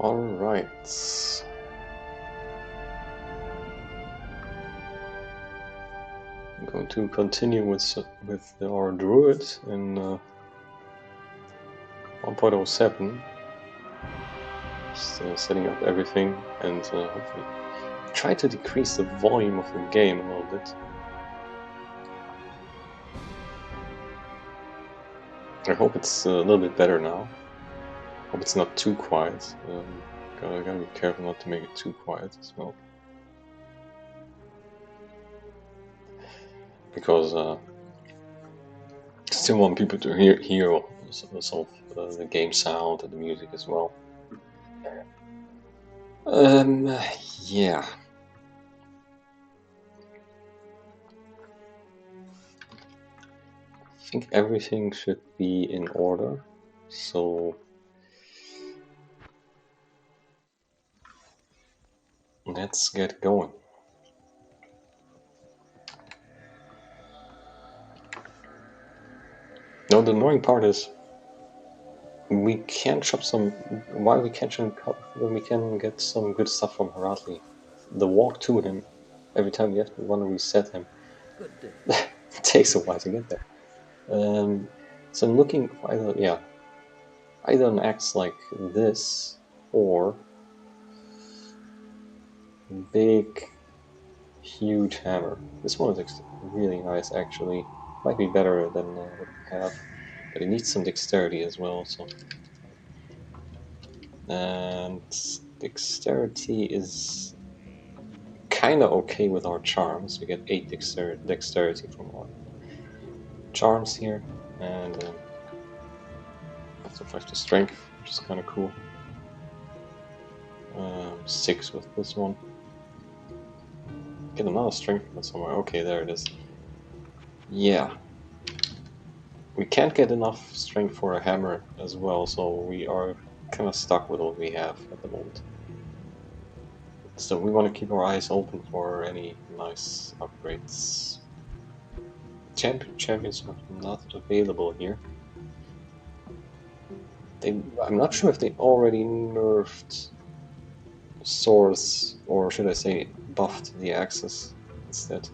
Alright. I'm going to continue with our Druid in 1.07. Just setting up everything and hopefully try to decrease the volume of the game a little bit. I hope it's a little bit better now. Hope it's not too quiet. Gotta be careful not to make it too quiet as well. Because I still want people to hear some of the game sound and the music as well. Yeah. I think everything should be in order, so let's get going. Now the annoying part is we can't shop some. Why we can't shop when we can get some good stuff from Haratli? The walk to him, every time we want to reset him, it takes a while to get there. So I'm looking for either an axe like this or big, huge hammer. This one is really nice, actually. Might be better than what we have, but it needs some dexterity as well. So, and dexterity is kind of okay with our charms. We get 8 dexterity from our charms here, and also 5 to strength, which is kind of cool. 6 with this one. Get another strength from somewhere. Okay, there it is. Yeah. We can't get enough strength for a hammer as well, so we are kind of stuck with what we have at the moment. So we want to keep our eyes open for any nice upgrades. Champions are not available here. I'm not sure if they already nerfed swords, or should I say buffed the axes instead.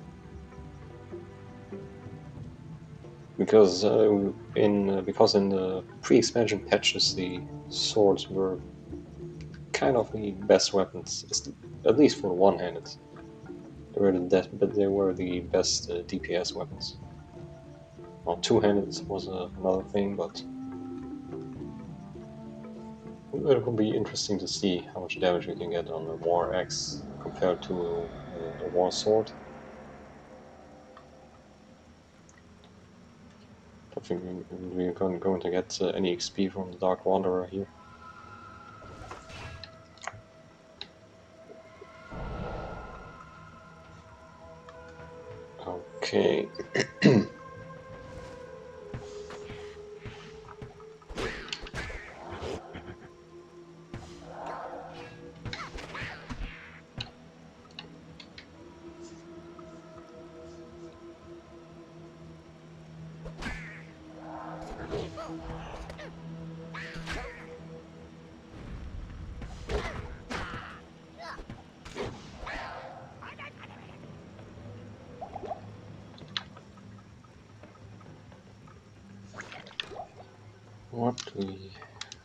Because in the pre-expansion patches, the swords were kind of the best weapons, at least for one-handed. They were the best DPS weapons. Well, two-handed was another thing, but it will be interesting to see how much damage we can get on the War Axe compared to the War Sword. I think we're going to get any XP from the Dark Wanderer here. Okay.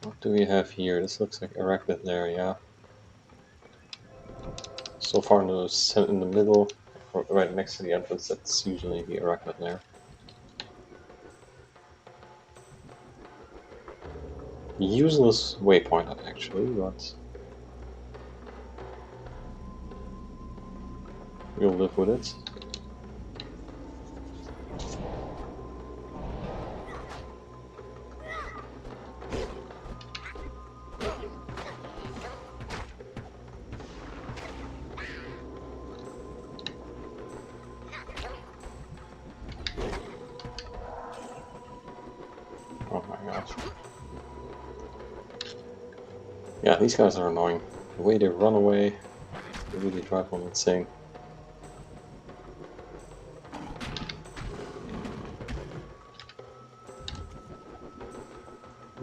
What do we have here? This looks like Arachnid Lair, yeah. So far in the middle, right next to the entrance, that's usually the Arachnid Lair. Useless waypoint actually, but we'll live with it. Oh my gosh. Yeah, these guys are annoying. The way they run away, they really drive me insane.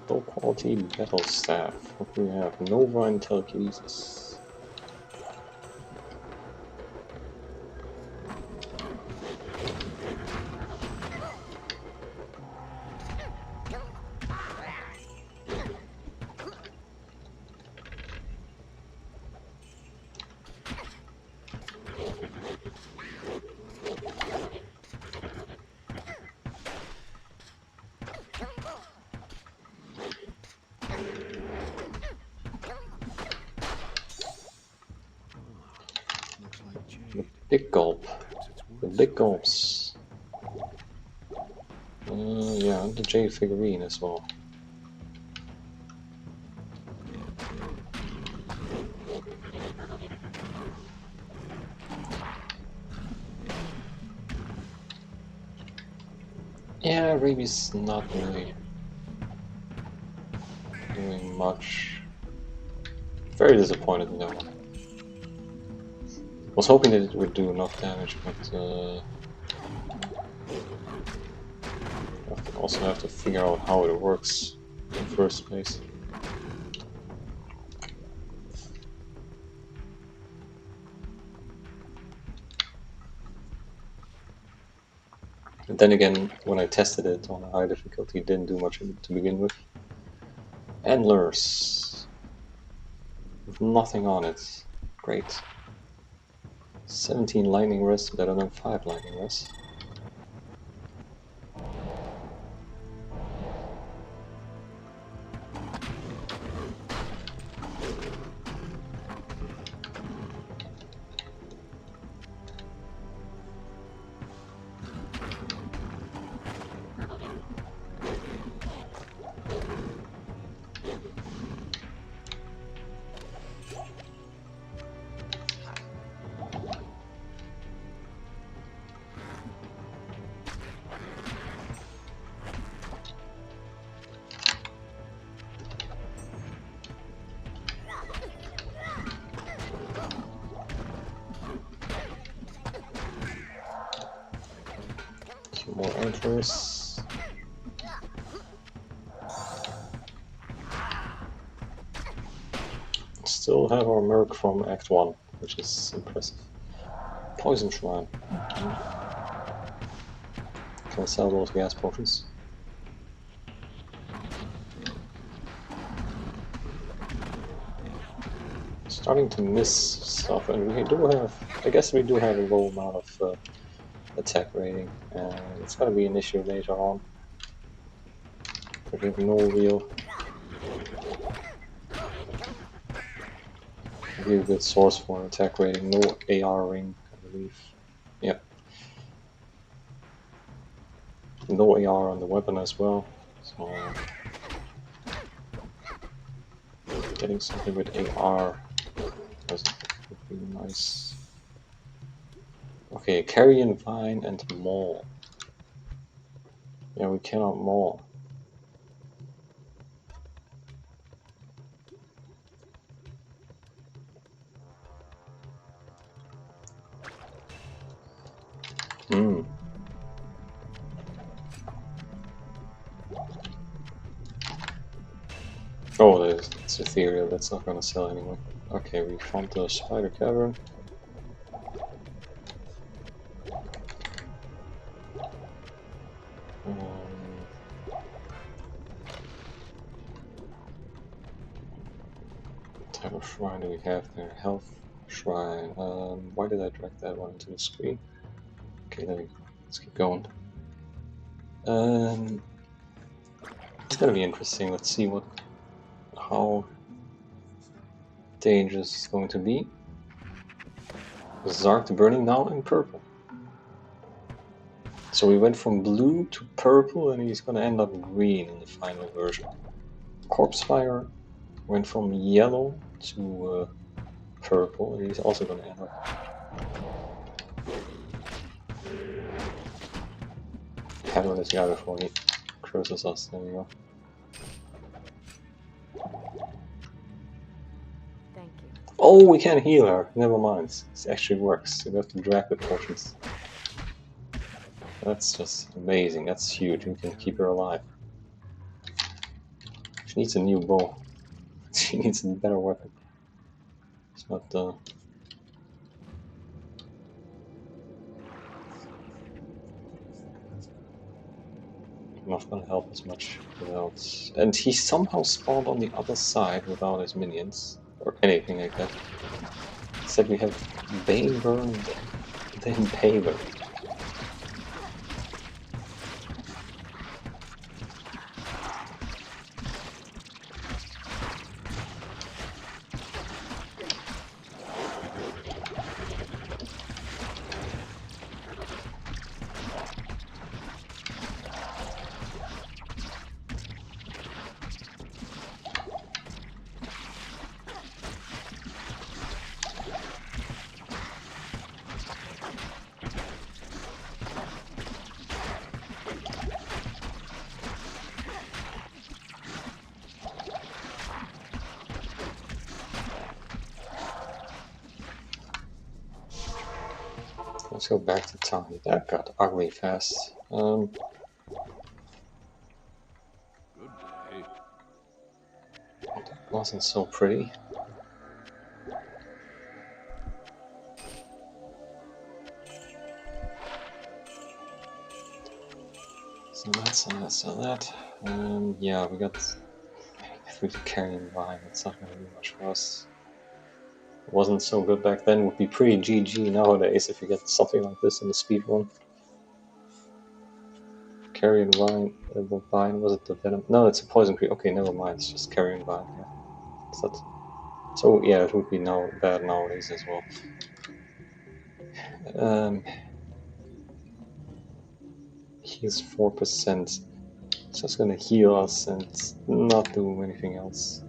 Low quality difficulty, Battle Staff. What do we have? Nova and Telekinesis. The big gulp. The big gulps. Yeah, and the Jade figurine as well. Yeah, Raby's not really doing much. Very disappointed in that one. Was hoping that it would do enough damage, but I also have to figure out how it works in the first place. And then again, when I tested it on a high difficulty, it didn't do much to begin with. Antlers. With nothing on it. Great. 17 lightning rests, better than 5 lightning rests. Some more antlers. Still have our Merc from Act 1, which is impressive. Poison Shrine. Can I sell those gas potions? Starting to miss stuff, and we do have, I guess we do have a low amount of attack rating, and it's gonna be an issue later on. We have no real good source for attack rating, no AR ring, I believe. Yep. No AR on the weapon as well, so getting something with AR would be nice. Okay, Carrion Vine and Maul. Yeah, we cannot maul. Oh, it's ethereal, that's not gonna sell anyway. Okay, we found the Spider Cavern. What type of shrine do we have there? Health Shrine. Why did I drag that one into the screen? Okay, there we go. Let's keep going. It's gonna be interesting. Let's see how dangerous it's going to be. Zark burning now in purple. So we went from blue to purple, and he's gonna end up green in the final version. Corpse Fire went from yellow to purple, and he's also gonna end up. Handle this guy before he curses us. There we go. Thank you. Oh, we can heal her. Never mind. This actually works. You have to drag the potions. That's just amazing. That's huge. We can keep her alive. She needs a new bow. She needs a better weapon. It's not not gonna help as much without. And he somehow spawned on the other side without his minions or anything like that. Instead, we have Baneburn, then Paler. Let's go back to Tahi. That got ugly fast. Good day. That wasn't so pretty. So that. Yeah, we got through the carrying line. It's not gonna do much for us. It wasn't so good back then. Would be pretty GG nowadays if you get something like this in the speed run. Carrion vine, vine, was it the venom? No, it's a poison creep. Okay, never mind. It's just carrion vine. Yeah, so yeah, it would be bad nowadays as well. He's 4%. It's just gonna heal us and not do anything else.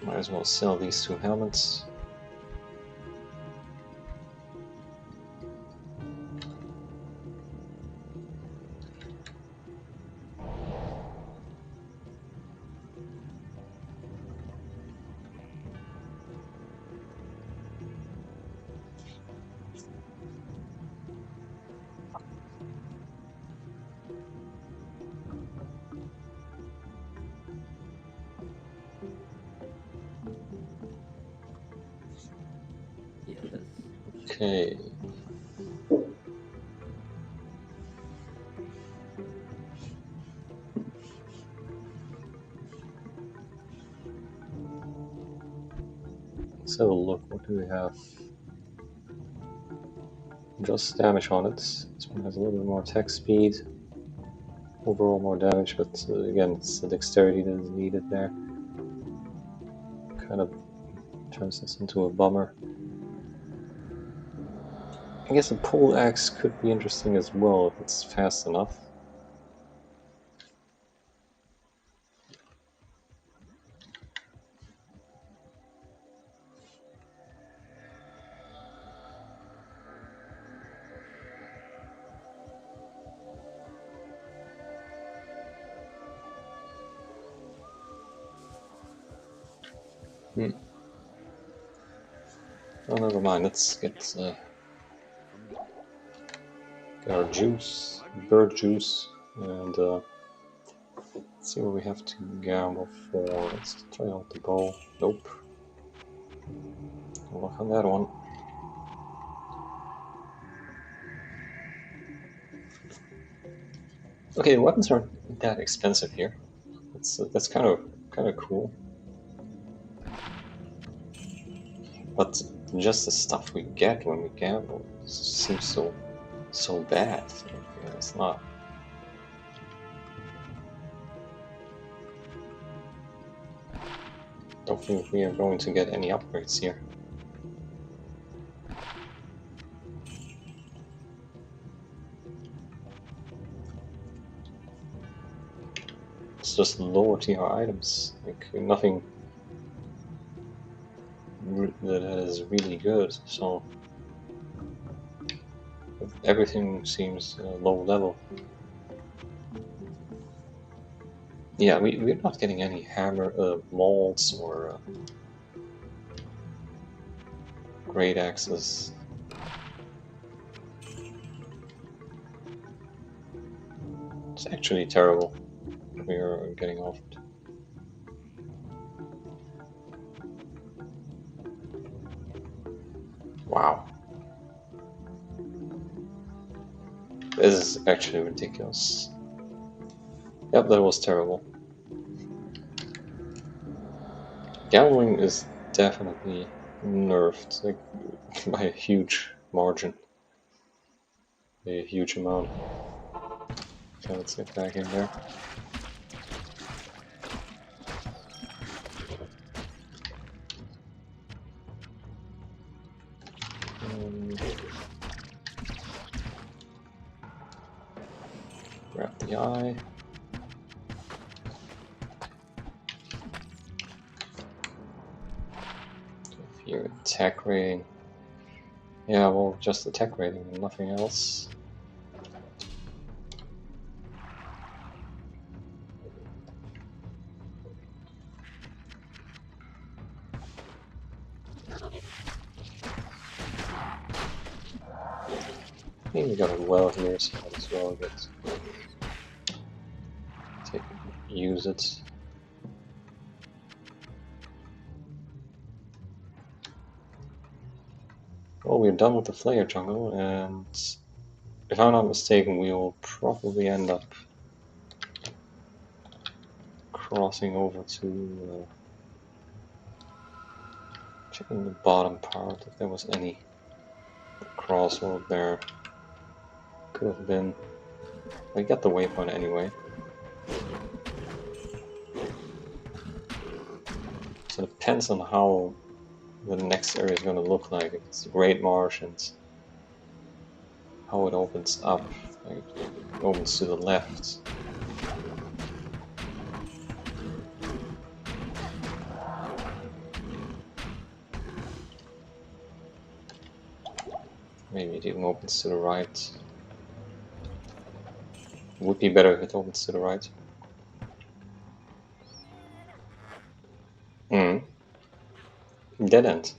Might as well sell these 2 helmets. Yes. Okay. Let's have a look. What do we have? Just damage on it. This one has a little bit more attack speed. Overall more damage, but again, it's the dexterity that is needed there. Kind of turns this into a bummer. I guess a pole axe could be interesting as well if it's fast enough. Oh, never mind. Let's get our juice, bird juice, and let's see what we have to gamble for. Let's try out the bow. Nope. Good luck on that one. Okay, the weapons aren't that expensive here. That's kind of cool. But just the stuff we get when we gamble seems so bad. Yeah, it's not. Don't think we are going to get any upgrades here. It's just lower tier items, like nothing that is really good. So everything seems low level. Yeah, we're not getting any hammer molds or great axes. It's actually terrible. We are getting offered. Wow. This is actually ridiculous. Yep, that was terrible. Gambling is definitely nerfed, like, by a huge margin. A huge amount. Okay, let's get back in there. Grab the eye. Your attack rating. Yeah, well, just attack rating and nothing else. I think we got a well here, so might as well use it. Well, we're done with the Flayer jungle, and if I'm not mistaken, we will probably end up crossing over to checking the bottom part if there was any crossroad there. Could have been. We got the waypoint anyway. So it depends on how the next area is going to look like. If it's the Great Marsh and how it opens up. Like it opens to the left. Maybe it even opens to the right. It would be better if it opens to the right. Dead end.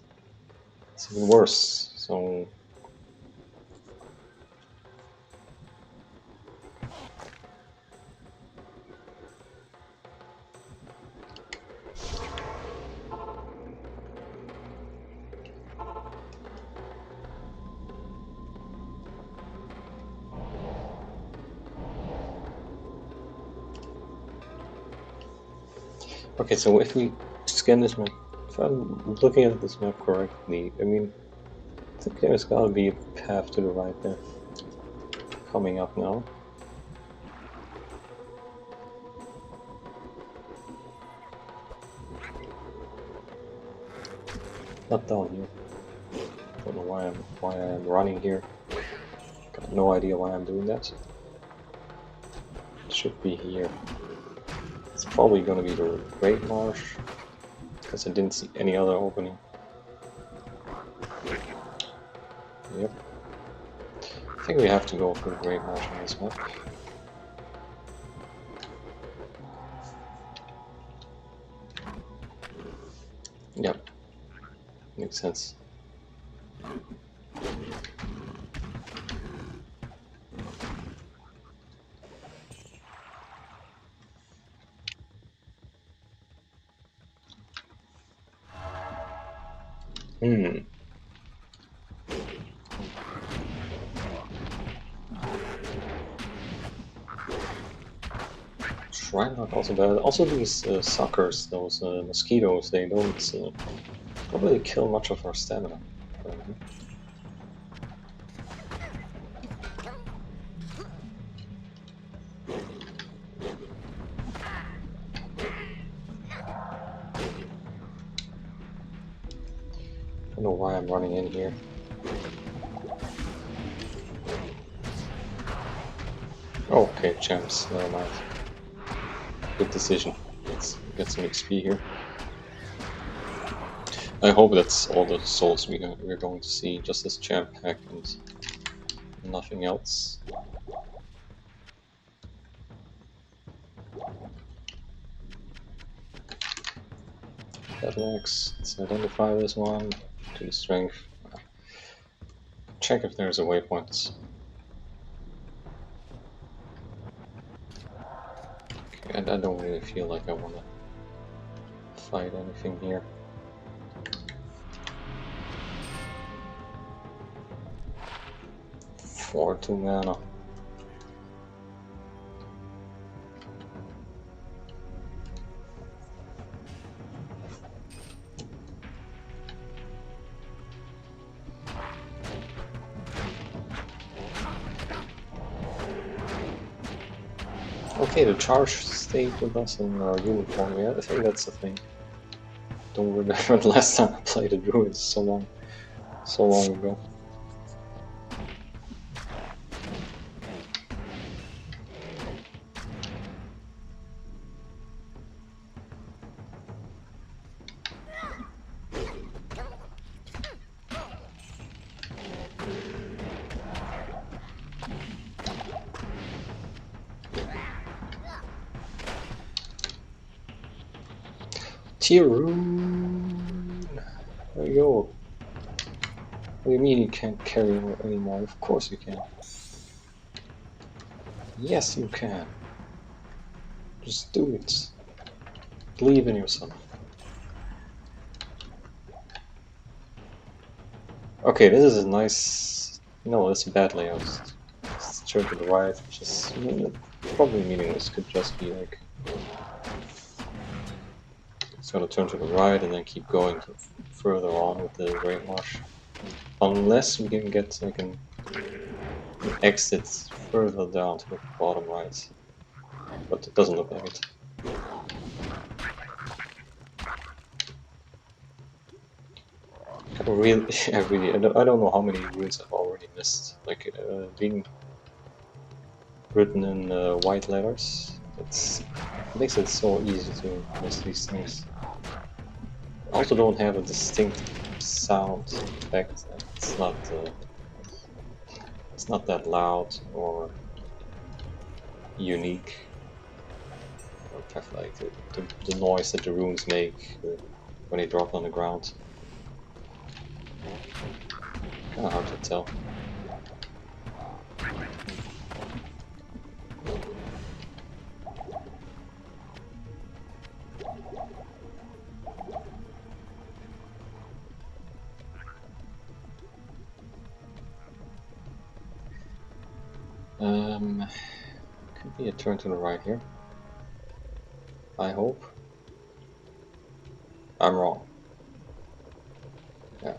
It's even worse. So okay, so if we scan this map, if I'm looking at this map correctly, I mean, I think there's gotta be a path to the right there. Coming up now. Not down here. Don't know why I'm running here. Got no idea why I'm doing that. It should be here. It's probably gonna be the Great Marsh, because I didn't see any other opening. Yep. I think we have to go for the Great Marsh on this map. Yep. Makes sense. Shrine Lock also bad. Also these suckers, those mosquitoes, they don't really kill much of our stamina. I don't know why I'm running in here. Oh, okay, champs, never mind. Good decision. Let's get some XP here. I hope that's all the souls we're going to see, just this champ pack and nothing else. Battle Axe, let's identify this one to the strength. Check if there's a waypoint. I don't really feel like I want to fight anything here. For 2 mana. Okay, the charge stayed with us in our uniform. Yeah, I think that's the thing. Don't remember the last time I played a Druid so long ago. Tyrone! There you go. What do you mean you can't carry anymore? Of course you can. Yes, you can. Just do it. Believe in yourself. Okay, this is a nice... No, that's a bad layout. Let's turn to the right, which is probably meaningless. Could just be like... It's gonna turn to the right and then keep going further on with the Great Marsh. Unless we can get like an exit further down to the bottom right. But it doesn't look like it. I don't know how many runes I've already missed. Like being written in white letters. It makes it so easy to miss these things. I also don't have a distinct sound effect. It's not that loud or unique. Or like the noise that the runes make when they drop on the ground. Kind of hard to tell. Could be a turn to the right here. I hope. I'm wrong. Yeah.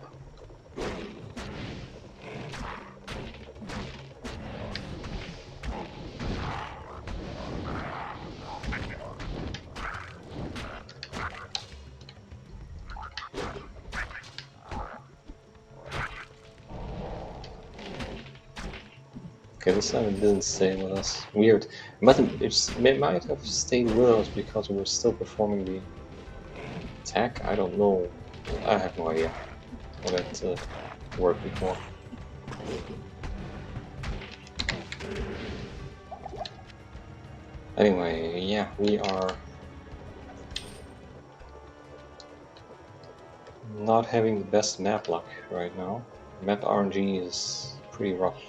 Okay, this time it didn't stay with us. Weird. It might have stayed with us because we were still performing the attack. I don't know. I have no idea how that worked before. Anyway, yeah, we are not having the best map luck right now. Map RNG is pretty rough.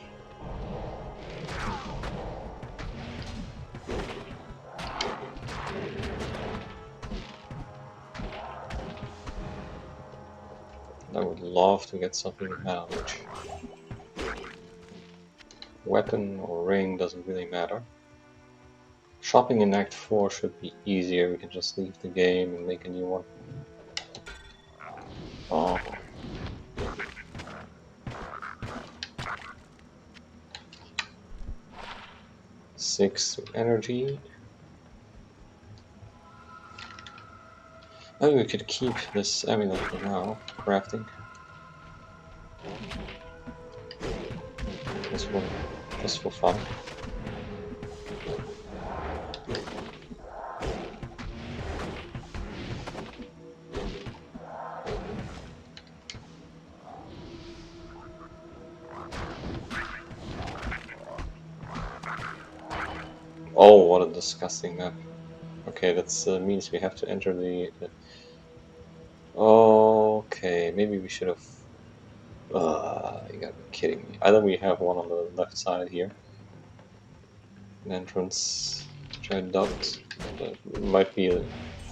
I would love to get something with mana leech. Weapon or ring doesn't really matter. Shopping in Act 4 should be easier. We can just leave the game and make a new one. Oh. Six energy. Maybe we could keep this amulet for now, crafting. Just for fun. Oh, what a disgusting map. Okay, that means we have to enter the... Okay, maybe we should have... you gotta be kidding me. Either we have one on the left side here. An entrance... which I doubt. It might be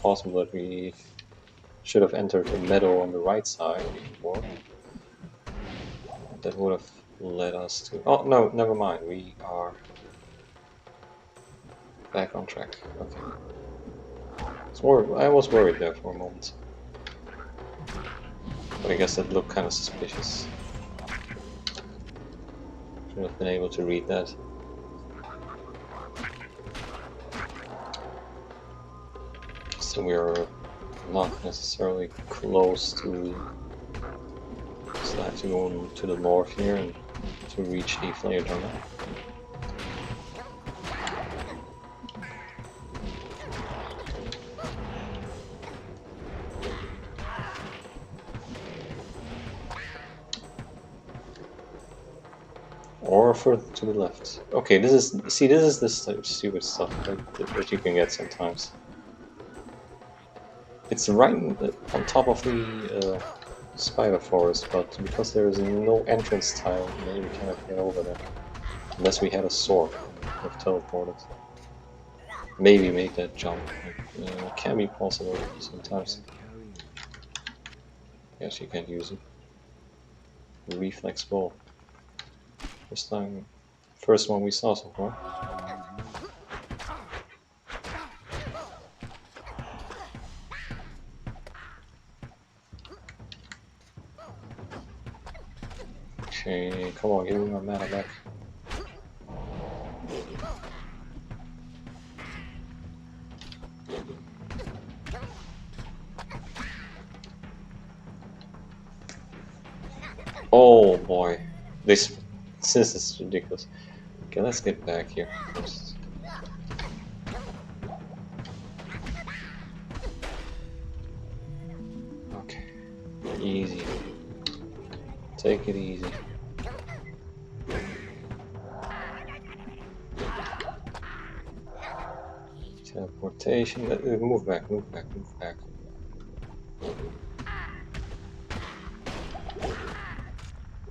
possible that we should have entered a meadow on the right side before. That would have led us to... Oh, no, never mind. We are back on track. Okay. I was worried there for a moment. But I guess that looked kind of suspicious. Should have been able to read that. So we are not necessarily close to... So I have to go to the north here and to reach the flare tunnel. Or further to the left. Okay, this is this type of stupid stuff that you can get sometimes. It's right on top of the spider forest, but because there is no entrance tile, maybe we cannot get over there. Unless we had a sword with teleported. Maybe make that jump. It can be possible sometimes. Yes, you can use it. Reflex ball. First one we saw so far. Okay, come on, give me my mana back. Oh boy, this is ridiculous. Okay, let's get back here first. Okay, easy. Take it easy. Teleportation. Move back, move back, move back.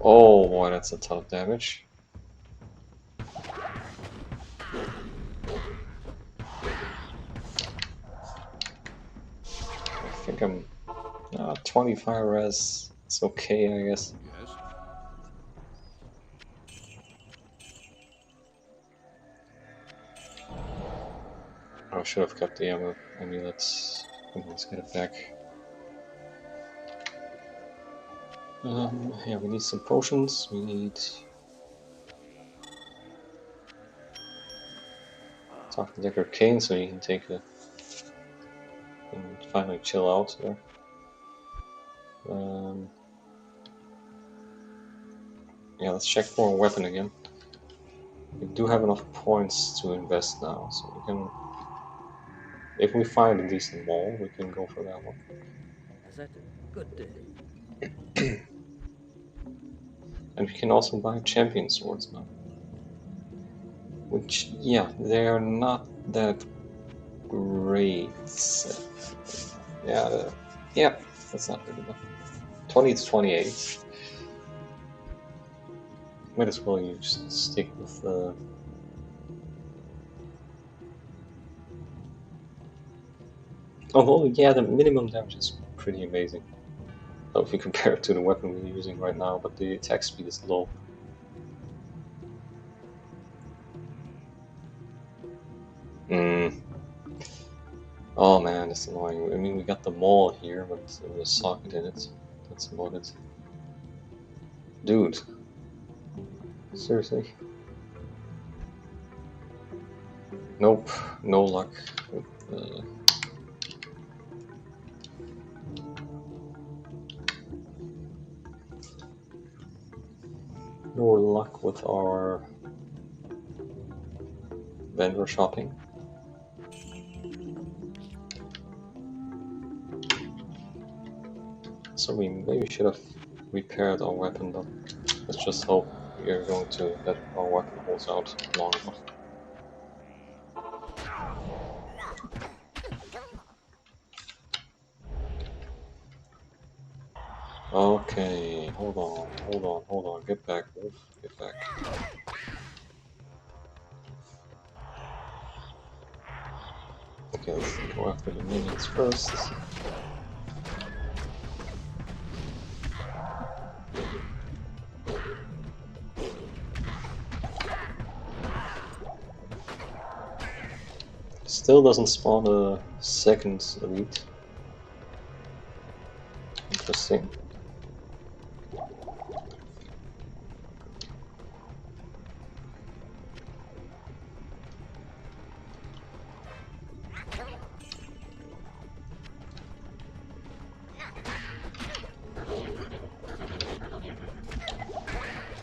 Oh boy, that's a ton of damage. I think I'm 25 res. It's okay, I guess. Yes. I should have kept the amulets. Come on, let's get it back. Yeah, we need some potions. We need... Talk to Decker Kane so he can take a... and finally chill out there. Yeah, let's check for a weapon again. We do have enough points to invest now, so we can... If we find a decent wall, we can go for that one. Is that a good day? And we can also buy champion swords now. Which, yeah, they're not that great. Yeah, that's not good enough. 20 to 28. Might as well you just stick with the... Although, yeah, the minimum damage is pretty amazing. So if you compare it to the weapon we're using right now, but the attack speed is low. Oh man, that's annoying. I mean, we got the maul here, but with a socket in it. That's about it. Dude. Seriously? Nope, no luck. No luck with our vendor shopping. So we maybe should have repaired our weapon, but let's just hope we are going to that our weapon holds out long enough. Okay, hold on, get back, Wolf, get back. Okay, let's go after the minions first. Still doesn't spawn a second elite. Interesting.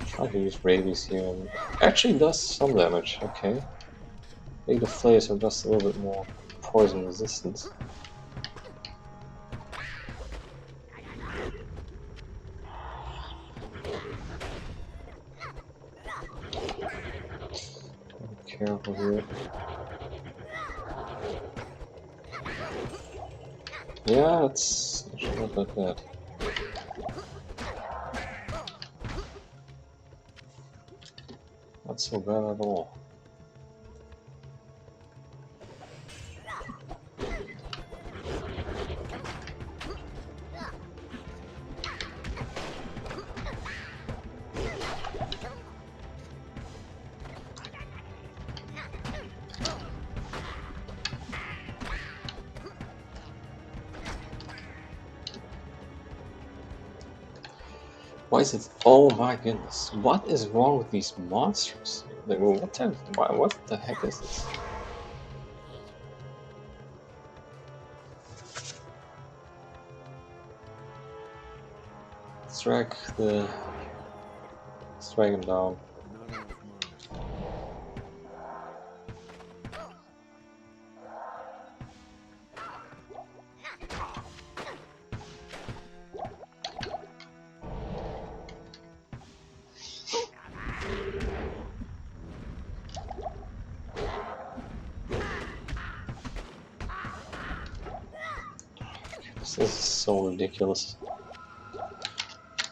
Try to use rabies here and actually does some damage, okay. Maybe the flares are just a little bit more poison resistant. Be careful here. Yeah, it's actually not that bad. Not so bad at all. Why is it? Oh my goodness! What is wrong with these monsters? Like, what type? What the heck is this? Let's drag him down. Not enough mana. This is so ridiculous.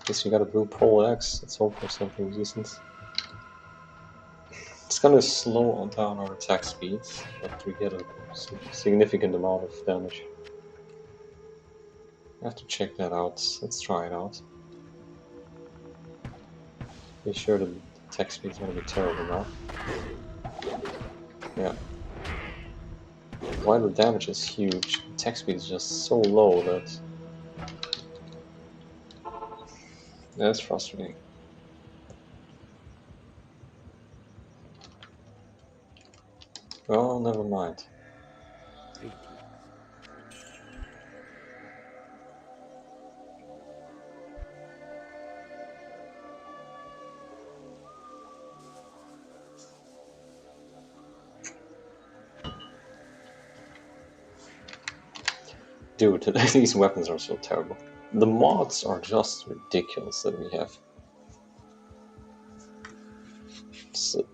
Guess we got a blue pole axe. Let's hope for something decent. It's gonna slow down our attack speeds, but we get a significant amount of damage. I have to check that out. Let's try it out. Be sure the attack speed's gonna be terrible now. Yeah. While the damage is huge, the attack speed is just so low that that's frustrating. Well, never mind. 80. Dude, these weapons are so terrible. The mods are just ridiculous that we have.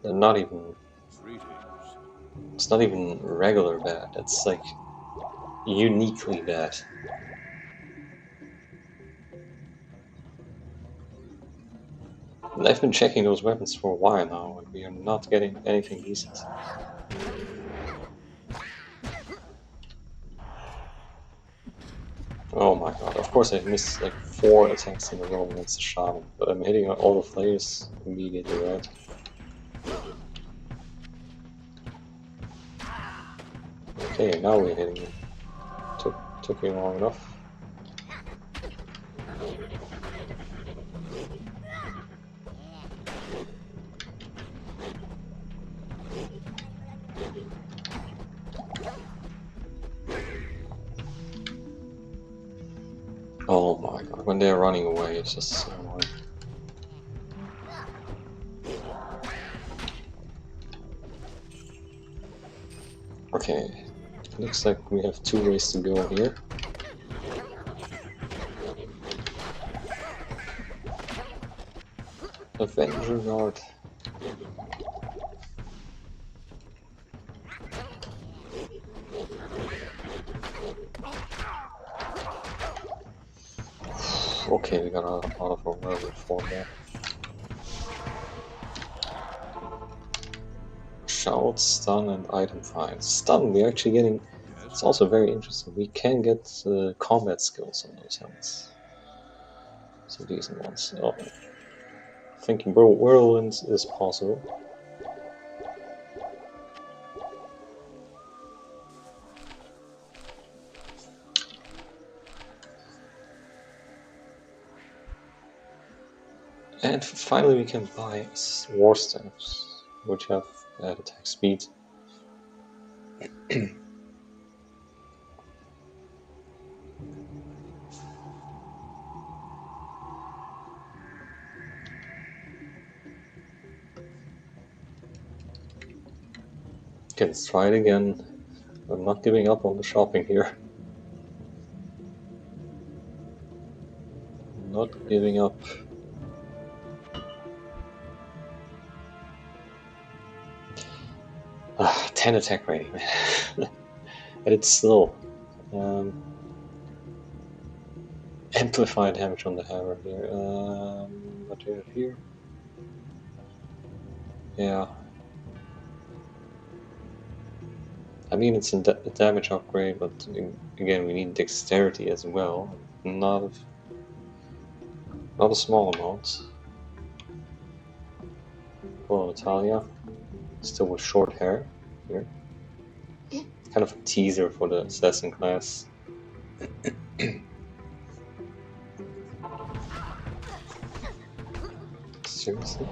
They're not even. It's not even regular bad. It's like uniquely bad. And I've been checking those weapons for a while now, and we are not getting anything decent. Oh my god, of course I missed like 4 attacks in a row against the shaman, but I'm hitting all the flares immediately, right? Okay, now we're hitting him. Took me long enough. Oh my god, when they're running away, it's just so annoying. Okay, looks like we have 2 ways to go here. Avenger Guard. Okay, we got out of our werewolf form there. Shout, stun, and item find. Stun, we're actually getting It's also very interesting. We can get combat skills on those helmets. Some decent ones. Oh, thinking whirlwinds is possible. And finally we can buy war staffs, which have bad attack speed. Okay, let's try it again. I'm not giving up on the shopping here. Not giving up. 10 attack rating, man. And it's slow. Amplify damage on the hammer here. What do we have here? Yeah. I mean, it's a damage upgrade, but again, we need dexterity as well. Not a small amount. Well, Natalia, still with short hair here. Kind of a teaser for the assassin class. Seriously?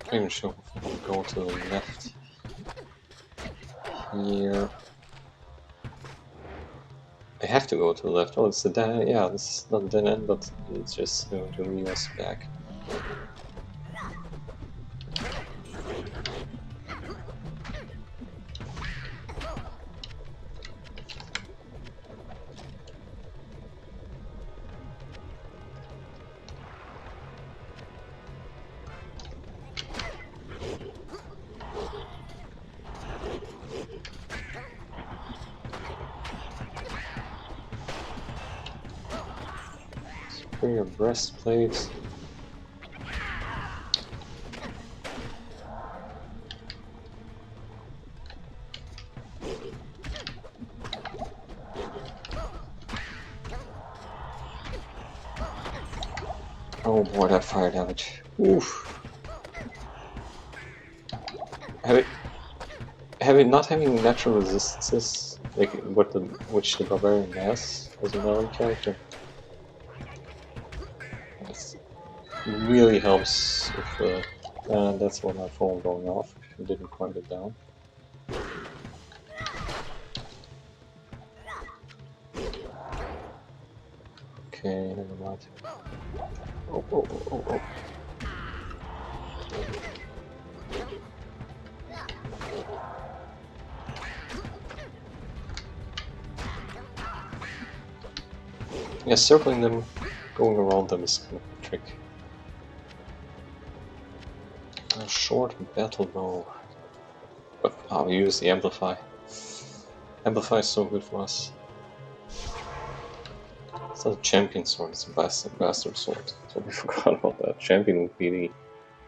I'm not even sure if I can go to the left here. I have to go to the left. Oh, it's a dead. Yeah, this is not a dead end, but it's just going to lead us back. Superior breastplate. Oh boy, that fire damage. Oof. Not having natural resistances, like which the barbarian has as a melee character, really helps if that's what my phone going off. I didn't quiet it down. Okay, never mind. Oh. Yeah, circling them, going around them is kind of a trick. A short battle bow. But I'll use the amplify. Amplify is so good for us. It's not a champion sword, it's a bastard sword. Totally forgot about that. Champion would be the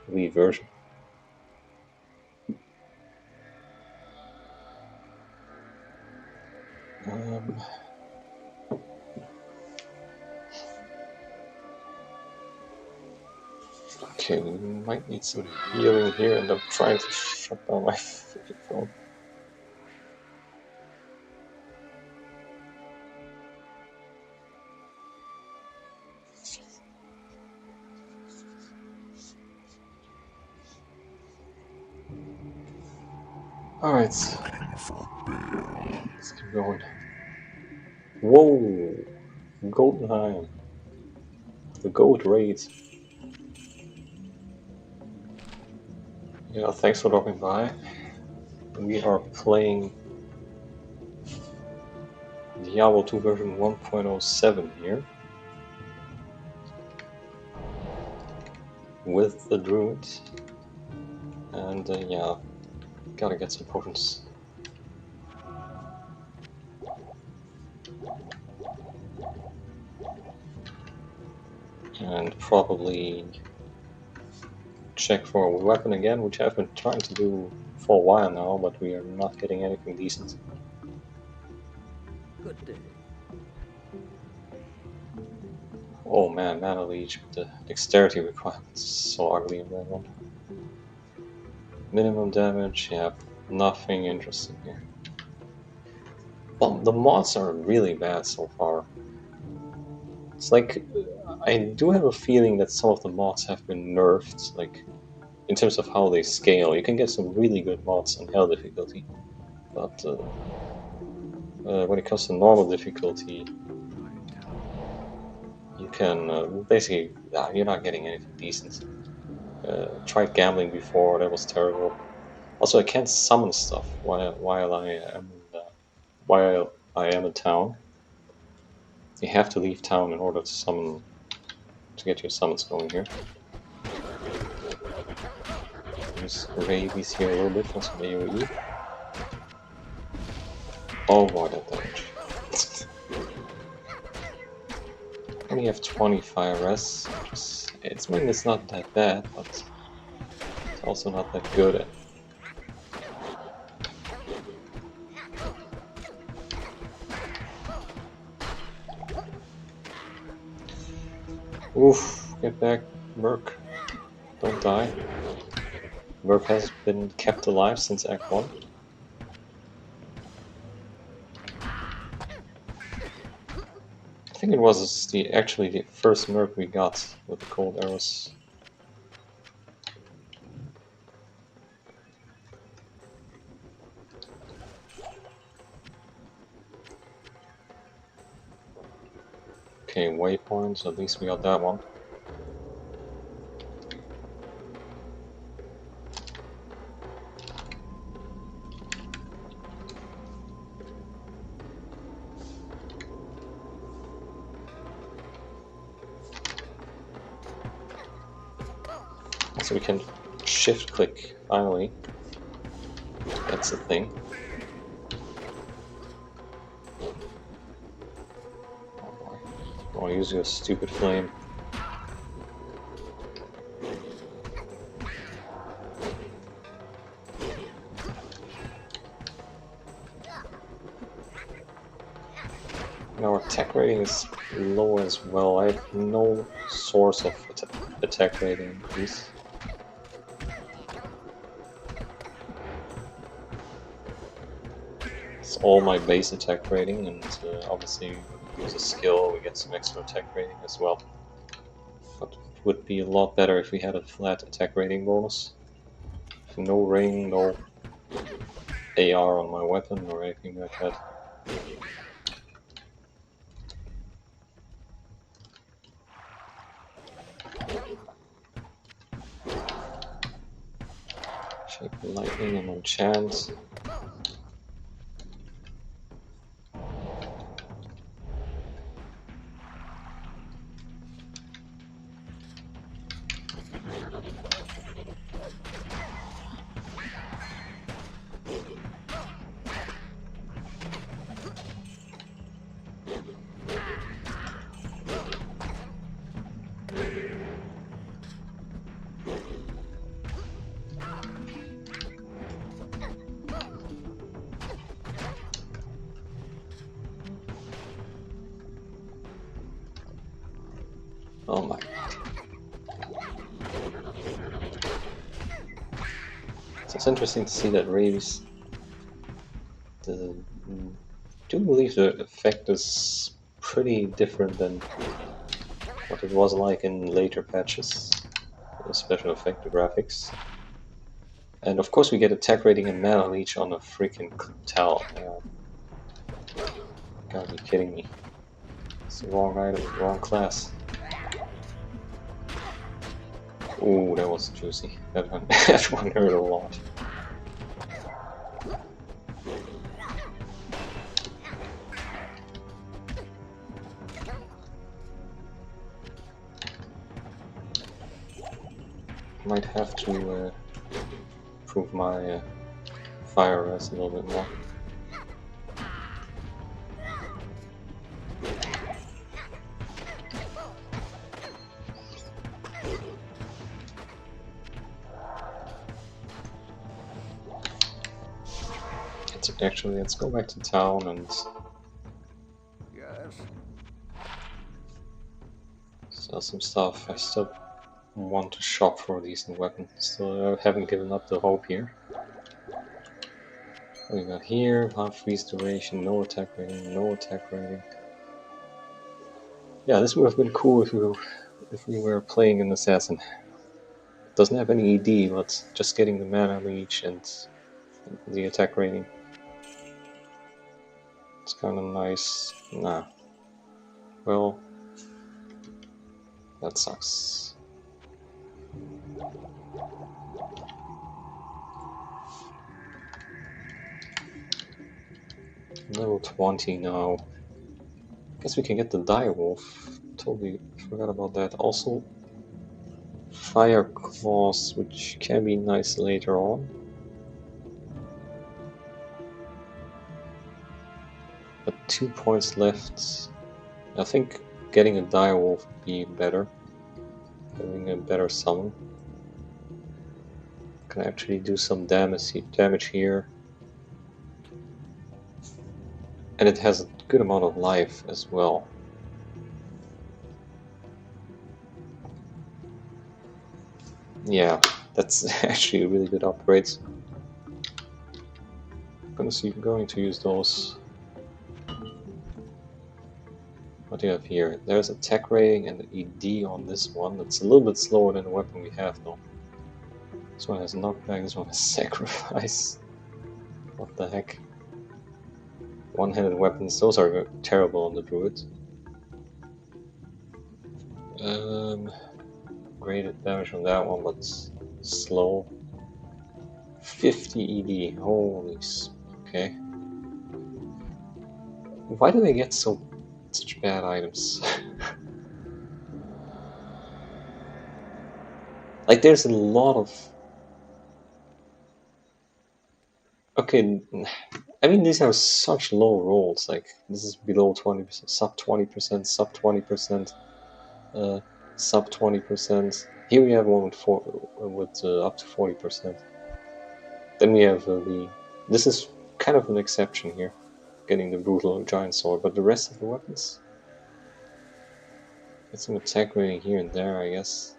elite version. Okay, we might need some healing here, and I'm trying to shut down my phone. Alright, let's keep going. Whoa! Goldenheim. The gold raid. Yeah, thanks for dropping by. We are playing Diablo II version 1.07 here. With the Druid. And yeah, gotta get some potions. And probably check for a weapon again, which I've been trying to do for a while now, but we are not getting anything decent. Good day. Oh man, Mana Leech, the dexterity requirements so ugly in that one. Minimum damage, yeah, nothing interesting here. Well, the mods are really bad so far. It's like, I do have a feeling that some of the mods have been nerfed, like, in terms of how they scale. You can get some really good mods on hell difficulty, but when it comes to normal difficulty, you can basically, you're not getting anything decent. Tried gambling before, that was terrible. Also, I can't summon stuff while I am in town. You have to leave town in order to get your summons going here. Use rabies here a little bit for some AoE. Oh boy, that damage. Only have 20 fire res. I mean, it's not that bad, but it's also not that good. Oof, get back, Merc. Don't die. Merc has been kept alive since Act 1. I think it was actually the first Merc we got with the cold arrows. Okay, waypoints, at least we got that one. So we can shift click, finally. That's the thing. Oh boy. I want to use your stupid flame. And our attack rating is low as well. I have no source of attack rating increase. It's all my base attack rating, and obviously use a skill, we get some extra attack rating as well. But it would be a lot better if we had a flat attack rating bonus. No ring, no AR on my weapon or anything like that. Shape lightning and enchant. Oh my god. So it's interesting to see that rabies. I do believe the effect is pretty different than what it was like in later patches. The special effect, the graphics. And of course we get attack rating and mana leech on a freaking towel. Gotta be kidding me. It's the wrong item, wrong class. Ooh, that was juicy. That one, that one hurt a lot. Might have to improve my fire res a little bit more. Actually, let's go back to town and Yes. sell some stuff. I still want to shop for a decent weapon. Still haven't given up the hope here. What we got here? Half freeze duration, no attack rating, no attack rating. Yeah, this would have been cool if we were playing an assassin. Doesn't have any ED, but just getting the mana leech and the attack rating. It's kind of nice. Nah. Well, that sucks. Level 20 now. Guess we can get the direwolf. Totally forgot about that. Also, fire claws, which can be nice later on. But 2 points left. I think getting a direwolf would be better. Having a better summon. Can actually do some damage here. And it has a good amount of life as well. Yeah, that's actually a really good upgrade. I'm going to use those. What do you have here? There's attack rating and ED on this one. It's a little bit slower than the weapon we have though. This one has knockback, this one has sacrifice. What the heck? One-handed weapons, those are terrible on the Druid. Graded damage on that one, but slow. 50 ED, holy okay. Why do they get such bad items? Like, there's a lot of... Okay, I mean, these are such low rolls. Like, this is below 20%, sub 20%, sub 20%, sub 20%. Here we have one with up to 40%. Then we have this is kind of an exception here, getting the brutal giant sword. But the rest of the weapons, get some attack rating here and there, I guess.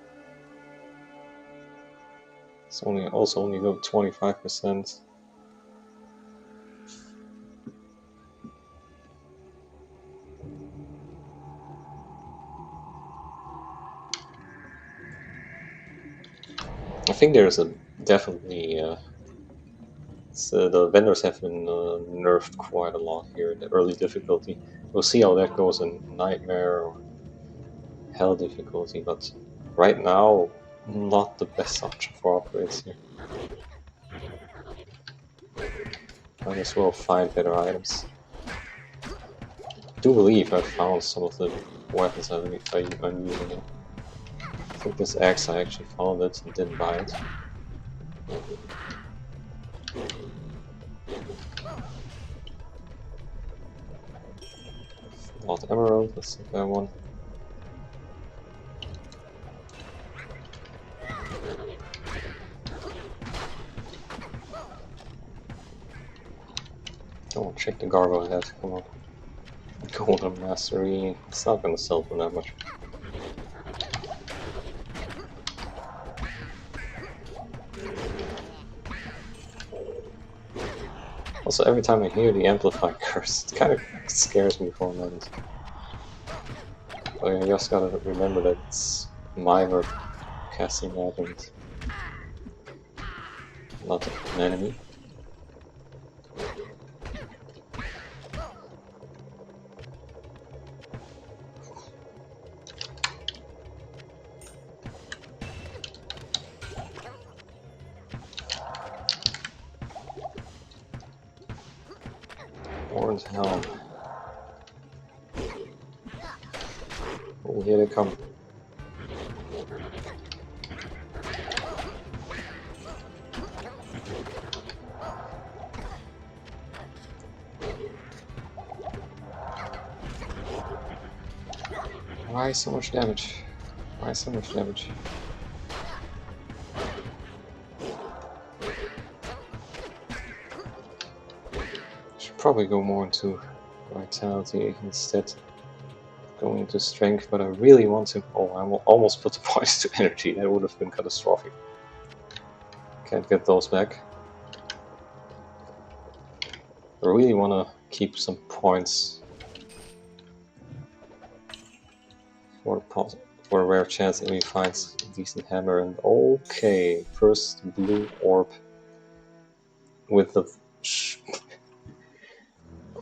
It's also only go 25%. I think there's definitely the vendors have been nerfed quite a lot here in the early difficulty. We'll see how that goes in Nightmare or Hell difficulty, but right now, not the best option for upgrades here. Might as well find better items. I do believe I found some of the weapons I'm using now. I think this axe, I actually found it and didn't buy it. Not emerald, let's take that one. Oh, check the gargoyle head, come on. Golden Mastery, it's not gonna sell for that much. Also, every time I hear the Amplify curse, it kind of scares me for a moment. But I just gotta remember that it's Mimer casting that and not an enemy. Orange Helm. Oh, here they come. Why so much damage? Why so much damage? probably go more into vitality instead of going into strength, but I really want to. Oh, I almost put the points to energy. That would have been catastrophic. Can't get those back. I really want to keep some points for a rare chance that we find a decent hammer. And okay, first blue orb with the.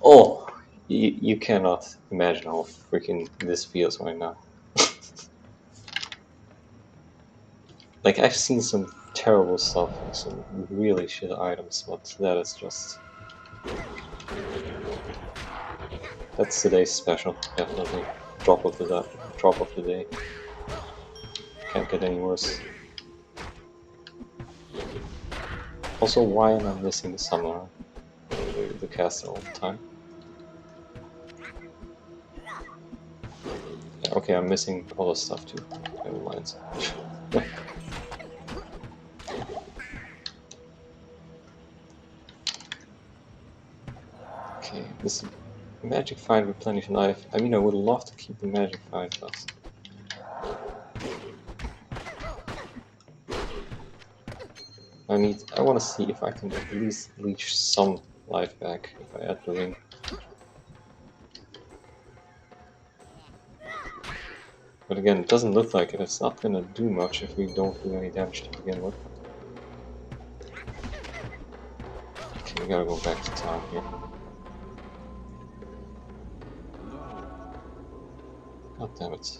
Oh, you cannot imagine how freaking this feels right now. Like, I've seen some terrible stuff and some really shit items, but that is just. That's today's special, definitely. Drop of the day. Can't get any worse. Also, why am I missing the summoner? The caster all the time. Yeah, okay, I'm missing other stuff too. Never mind. Okay, this magic find replenish knife. I mean, I would love to keep the magic find, but I want to see if I can at least leech some life back if I add the ring. But again, it doesn't look like it. It's not gonna do much if we don't do any damage to begin with. Okay, we gotta go back to town here. God damn it.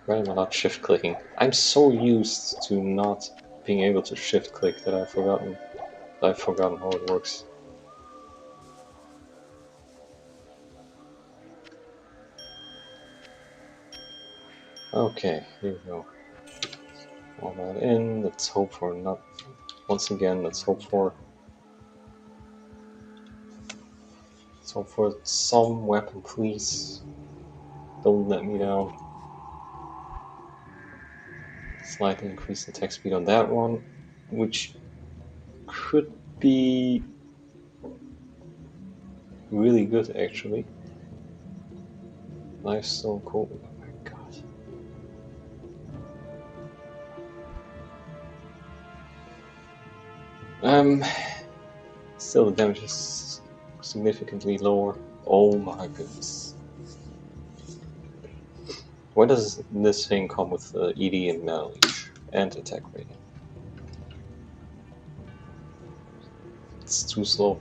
Why am I not shift clicking? I'm so used to not being able to shift click that I've forgotten how it works. Okay, here we go. All that in. Let's hope for not. Once again, let's hope for some weapon, please. Don't let me down. Slightly increase the attack speed on that one, which could be really good actually. Lifestone cool. Oh my god. Still the damage is significantly lower. Oh my goodness. Why does this thing come with ED and Metal Leech and attack rating? It's too slow.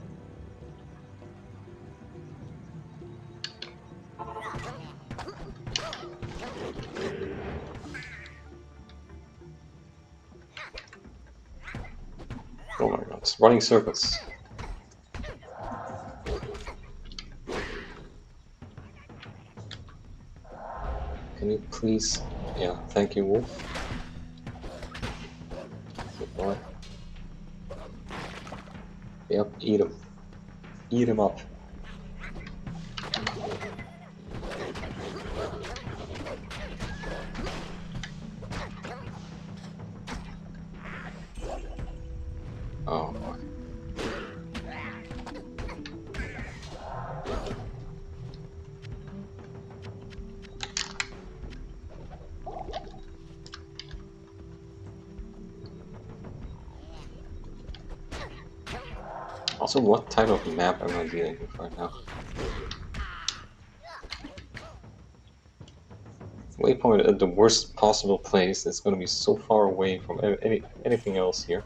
Oh my god, running circles. Can you please... Yeah, thank you, Wolf. Good boy. Yep, eat him. Eat him up. Oh boy. Also, what type of map am I dealing with right now? Waypoint at the worst possible place. It's going to be so far away from anything else here.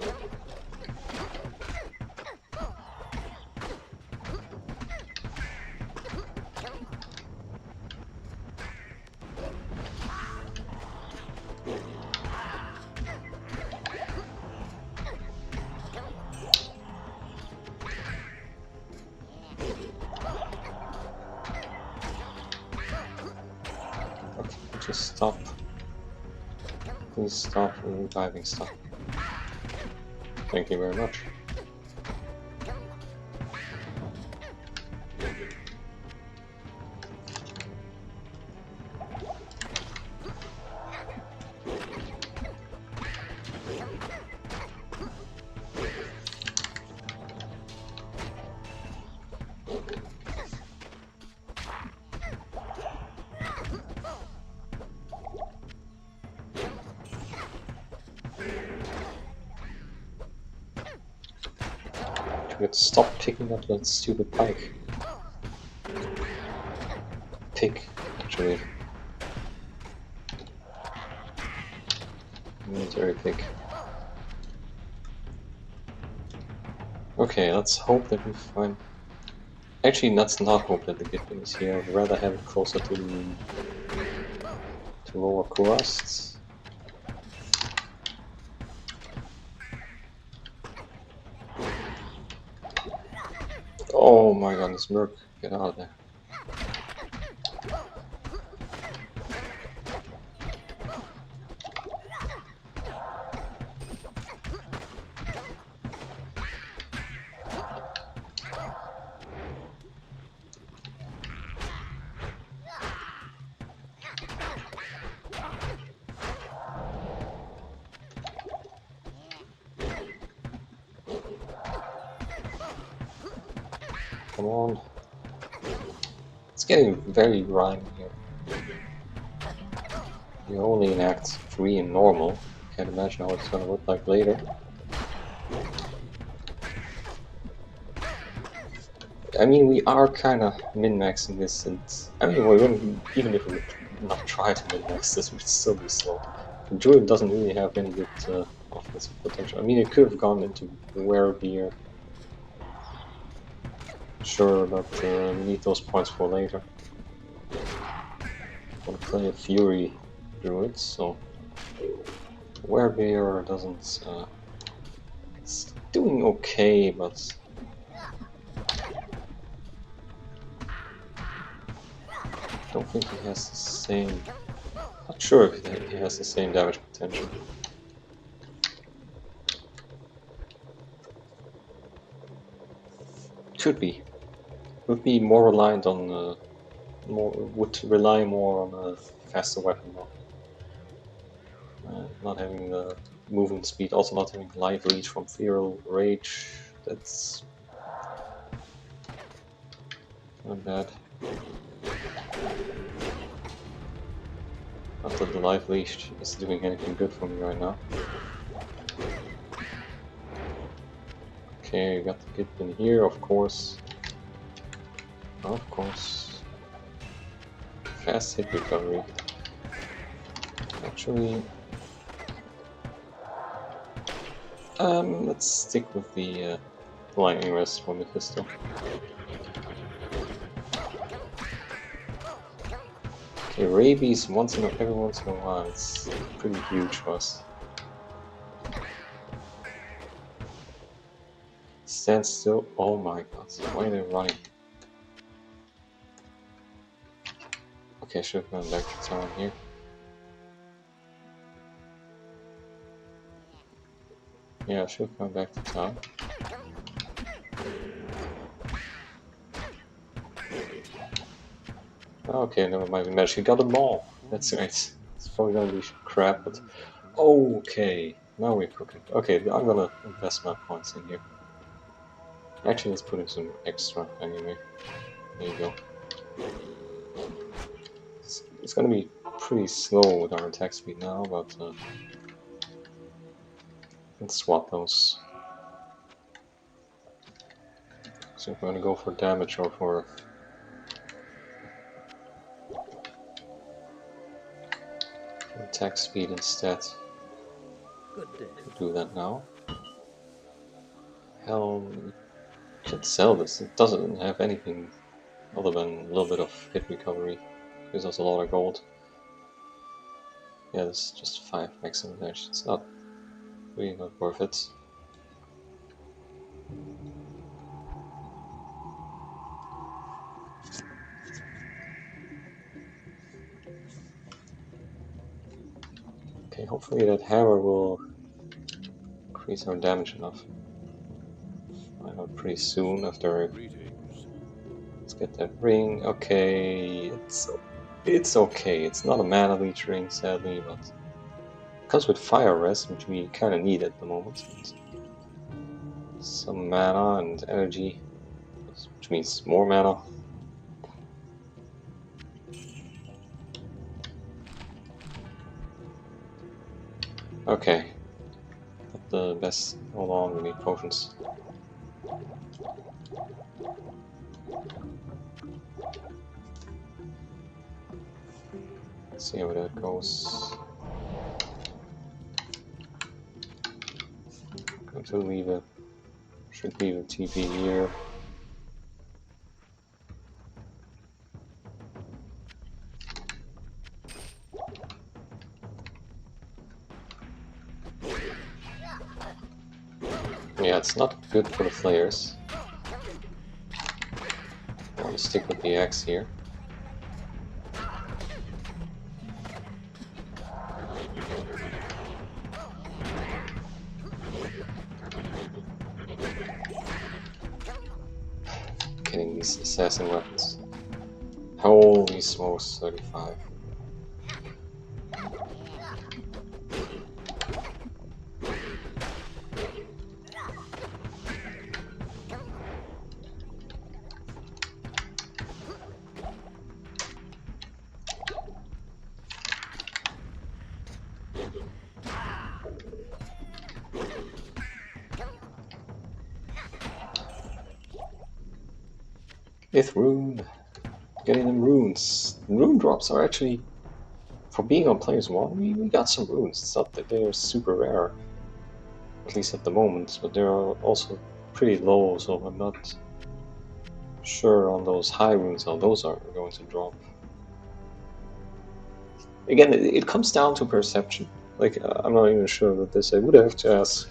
Just stop. Please stop reviving stuff. Thank you very much. Let's stop picking up that stupid pike. Pick, actually. Military pick. Okay, let's hope that we find... Actually, let's not hope that the Gitbin is here. I'd rather have it closer to the... to lower crust. Oh my god, this Merc. Get out of there. Come on. It's getting very grimy here. You're only in Act 3 in normal. Can't imagine how it's gonna look like later. I mean, we are kinda min-maxing this, and I mean, we wouldn't, even if we would not try to min-max this, we'd still be slow. The Druid doesn't really have any good offensive potential. I mean, it could have gone into Werebeer. Sure, but we need those points for later. I want to play a Fury Druid, so Werebeer doesn't. It's doing okay, but I don't think he has the same. Not sure if he has the same damage potential. Could be. Would be more reliant on would rely more on a faster weapon though. Not having the movement speed, also not having life leech from Feral Rage. That's not bad. Not that the life leech is doing anything good for me right now. Okay, got the Git in here, of course. Of course. Fast hit recovery. Actually, let's stick with the lightning rest from the pistol. Okay, rabies every once in a while. It's pretty huge for us. Stand still. Oh my god, why are they running? Okay, I should have gone back to town here. Yeah, I should have gone back to town. Okay, never mind, we magically got them all. That's right. It's probably gonna be crap, but... Okay, now we're cooking. Okay, I'm gonna invest my points in here. Actually, let's put in some extra anyway. There you go. It's gonna be pretty slow with our attack speed now, but let's swap those. So we're gonna go for damage or for attack speed instead. Good day. We'll do that now. Helm. Should sell this. It doesn't have anything other than a little bit of hit recovery. Gives us a lot of gold. Yeah, this is just 5 maximum damage. It's not really not worth it. Okay, hopefully that hammer will increase our damage enough. Find out pretty soon after. Let's get that ring. Okay, it's okay. It's not a mana leech ring, sadly, but it comes with fire rest, which we kind of need at the moment. And some mana and energy, which means more mana. Okay, not the best. Hold on, we need potions. See how that goes. Going to leave a, should leave a TP here. Yeah, it's not good for the flares. I want to stick with the axe here. Getting these assassin weapons. Holy smokes, 35. Fifth rune. Getting them runes. Rune drops are actually, for being on Players 1, we got some runes. It's not that they're super rare, at least at the moment, but they're also pretty low, so I'm not sure on those high runes how those are going to drop. Again, it comes down to perception. Like, I'm not even sure about this. I would have to ask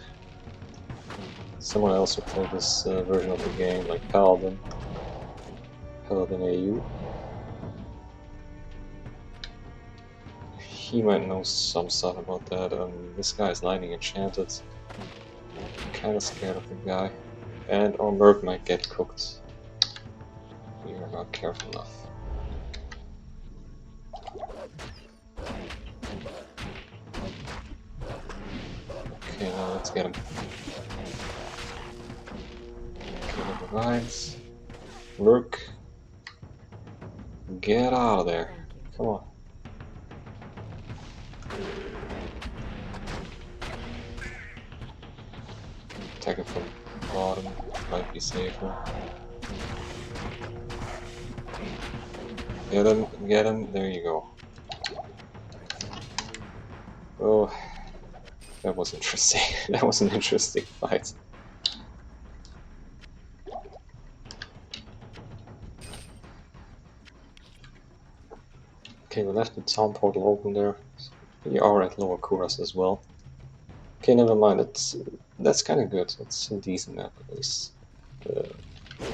someone else who played this version of the game, like Paladin AU. He might know some stuff about that. This guy is lightning enchanted. I'm kind of scared of the guy. And our Merc might get cooked. We are not careful enough. Okay, now let's get him. Okay, never mind. Merc, get out of there. Come on. Attack him from the bottom, might be safer. Get him, there you go. Oh, that was interesting. That was an interesting fight. Okay, we left the town portal open there. We are at Lower Kuras as well. Okay, never mind. That's kind of good. It's a decent map at least.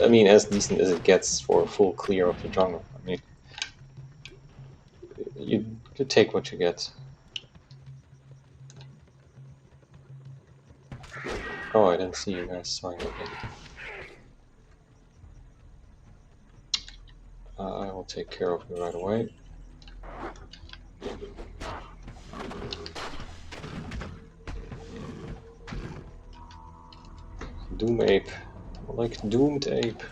I mean, as decent as it gets for a full clear of the jungle. I mean, you take what you get. Oh, I didn't see you guys. Sorry. Okay. I will take care of you right away. Doom Ape. Like Doomed Ape.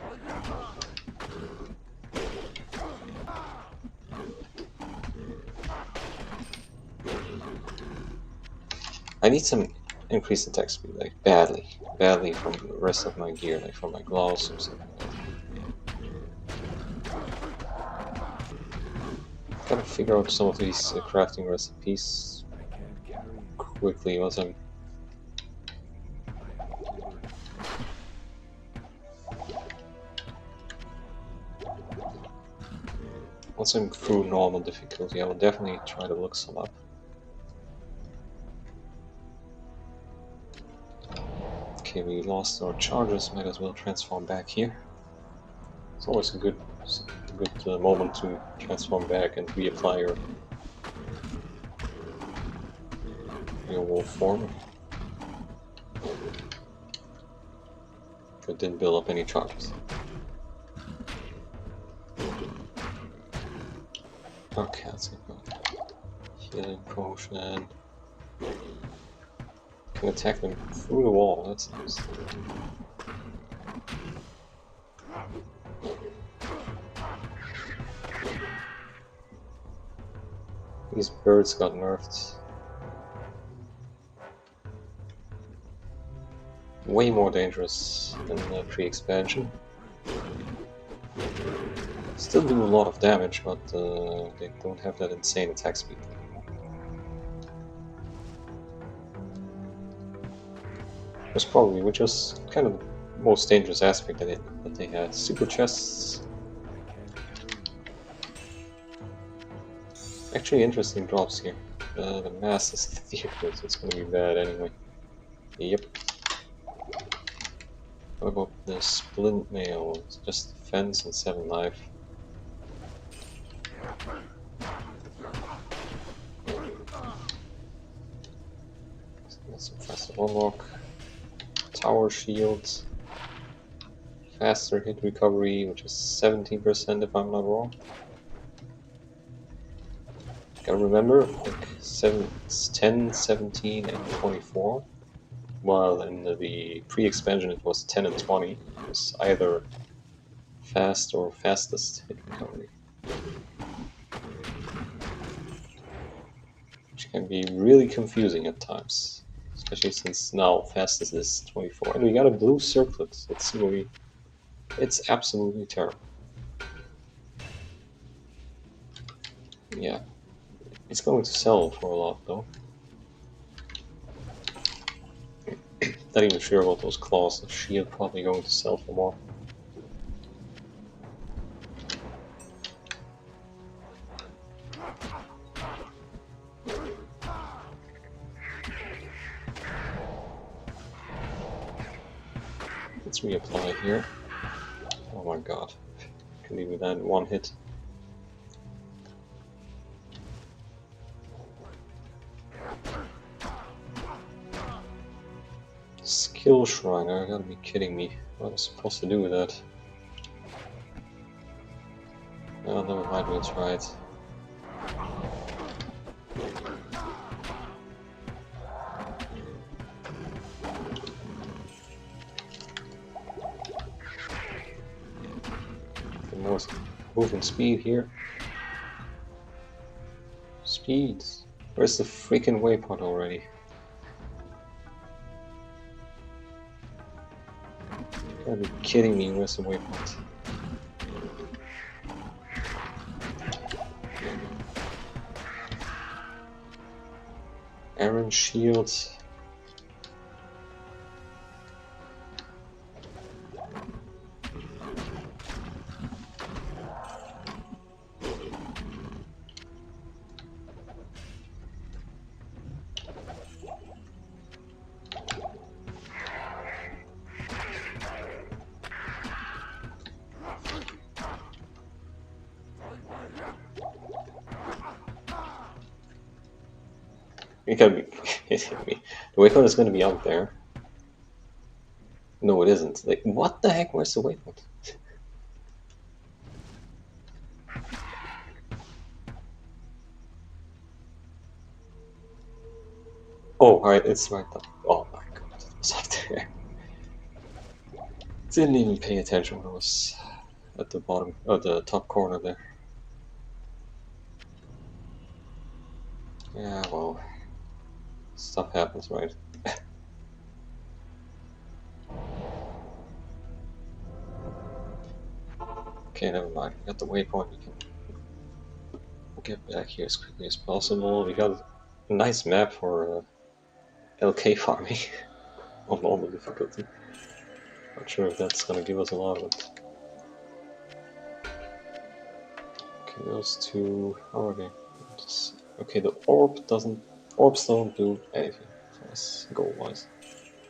I need some increased attack speed, like badly from the rest of my gear, like from my gloves or something like that. Gotta figure out some of these crafting recipes quickly once I'm through normal difficulty. I will definitely try to look some up. Okay, we lost our charges, might as well transform back here. It's always a good moment to transform back and reapply your wolf form. But didn't build up any charges. Okay, let's go. Healing potion. Can attack them through the wall, that's nice. These birds got nerfed. Way more dangerous than the pre-expansion. Still do a lot of damage, but they don't have that insane attack speed. Which was kind of the most dangerous aspect that they had. Super chests. Actually, interesting drops here. The mass is theater, so it's gonna be bad anyway. Yep. What about the splint mail? It's just defense and 7 life. That's some faster unlock. Tower shield. Faster hit recovery, which is 17% if I'm not wrong. Gotta remember, like 10, 17, and 24. While in the pre-expansion it was 10 and 20. It was either fast or fastest hit recovery. Which can be really confusing at times. Especially since now fastest is 24. And we got a blue circlet. Let's see what we... It's absolutely terrible. Yeah. It's going to sell for a lot though. Not even sure about those claws. The shield probably going to sell for more. Let's reapply here. Oh my god. Can leave with that in one hit. Skill Shrine, you gotta be kidding me. What am I supposed to do with that? Oh, never mind, we'll try it. The more movement speed here. Speed. Where's the freaking waypoint already? You gotta be kidding me, where's the waypoint? Iron Shield. You gotta be kidding me. The waypoint is gonna be out there. No, it isn't. Like, what the heck? Where's the waypoint? Oh, alright, it's right there. Oh my god, it was up there. Didn't even pay attention when I was at the bottom, the top corner there. Yeah, well, stuff happens, right? Okay, never mind. We got the waypoint. We can get back here as quickly as possible. We got a nice map for LK farming on normal difficulty. Not sure if that's gonna give us a lot of it. Okay, those two. How are they? Okay, the orbs don't do anything for us goal wise.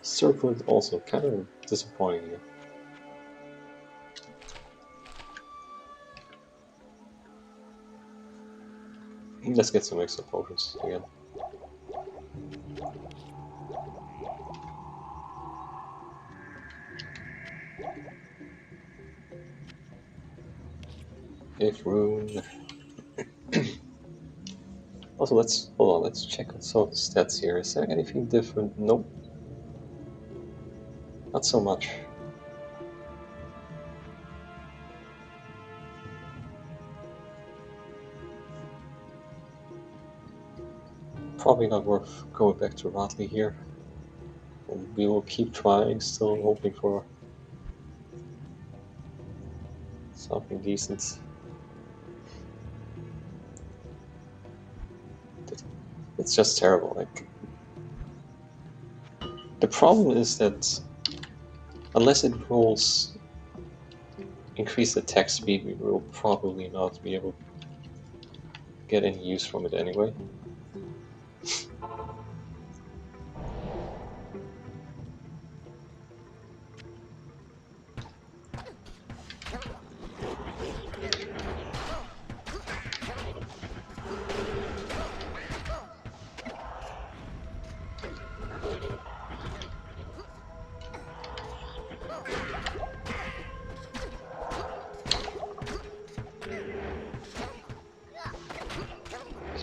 Circlet also kind of disappointing here. Let's get some extra potions again. If rune. Also, hold on. Let's check on some of the stats here. Is there anything different? Nope. Not so much. Probably not worth going back to Ratley here. We will keep trying, still hoping for something decent. It's just terrible. Like, the problem is that unless it rolls increased attack speed, we will probably not be able to get any use from it anyway.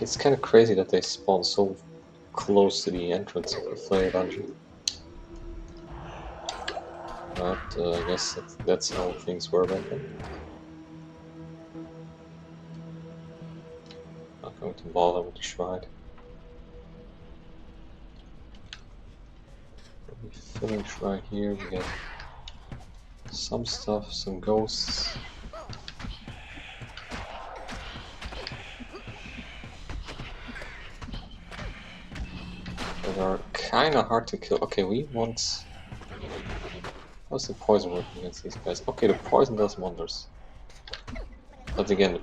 It's kind of crazy that they spawn so close to the entrance of the Flare dungeon. But I guess that's how things were back then. Not going to bother with the shrine. We finish right here. We get some stuff, some ghosts. That are kind of hard to kill. Okay, we want... How's the poison working against these guys? Okay, the poison does wonders. But again, the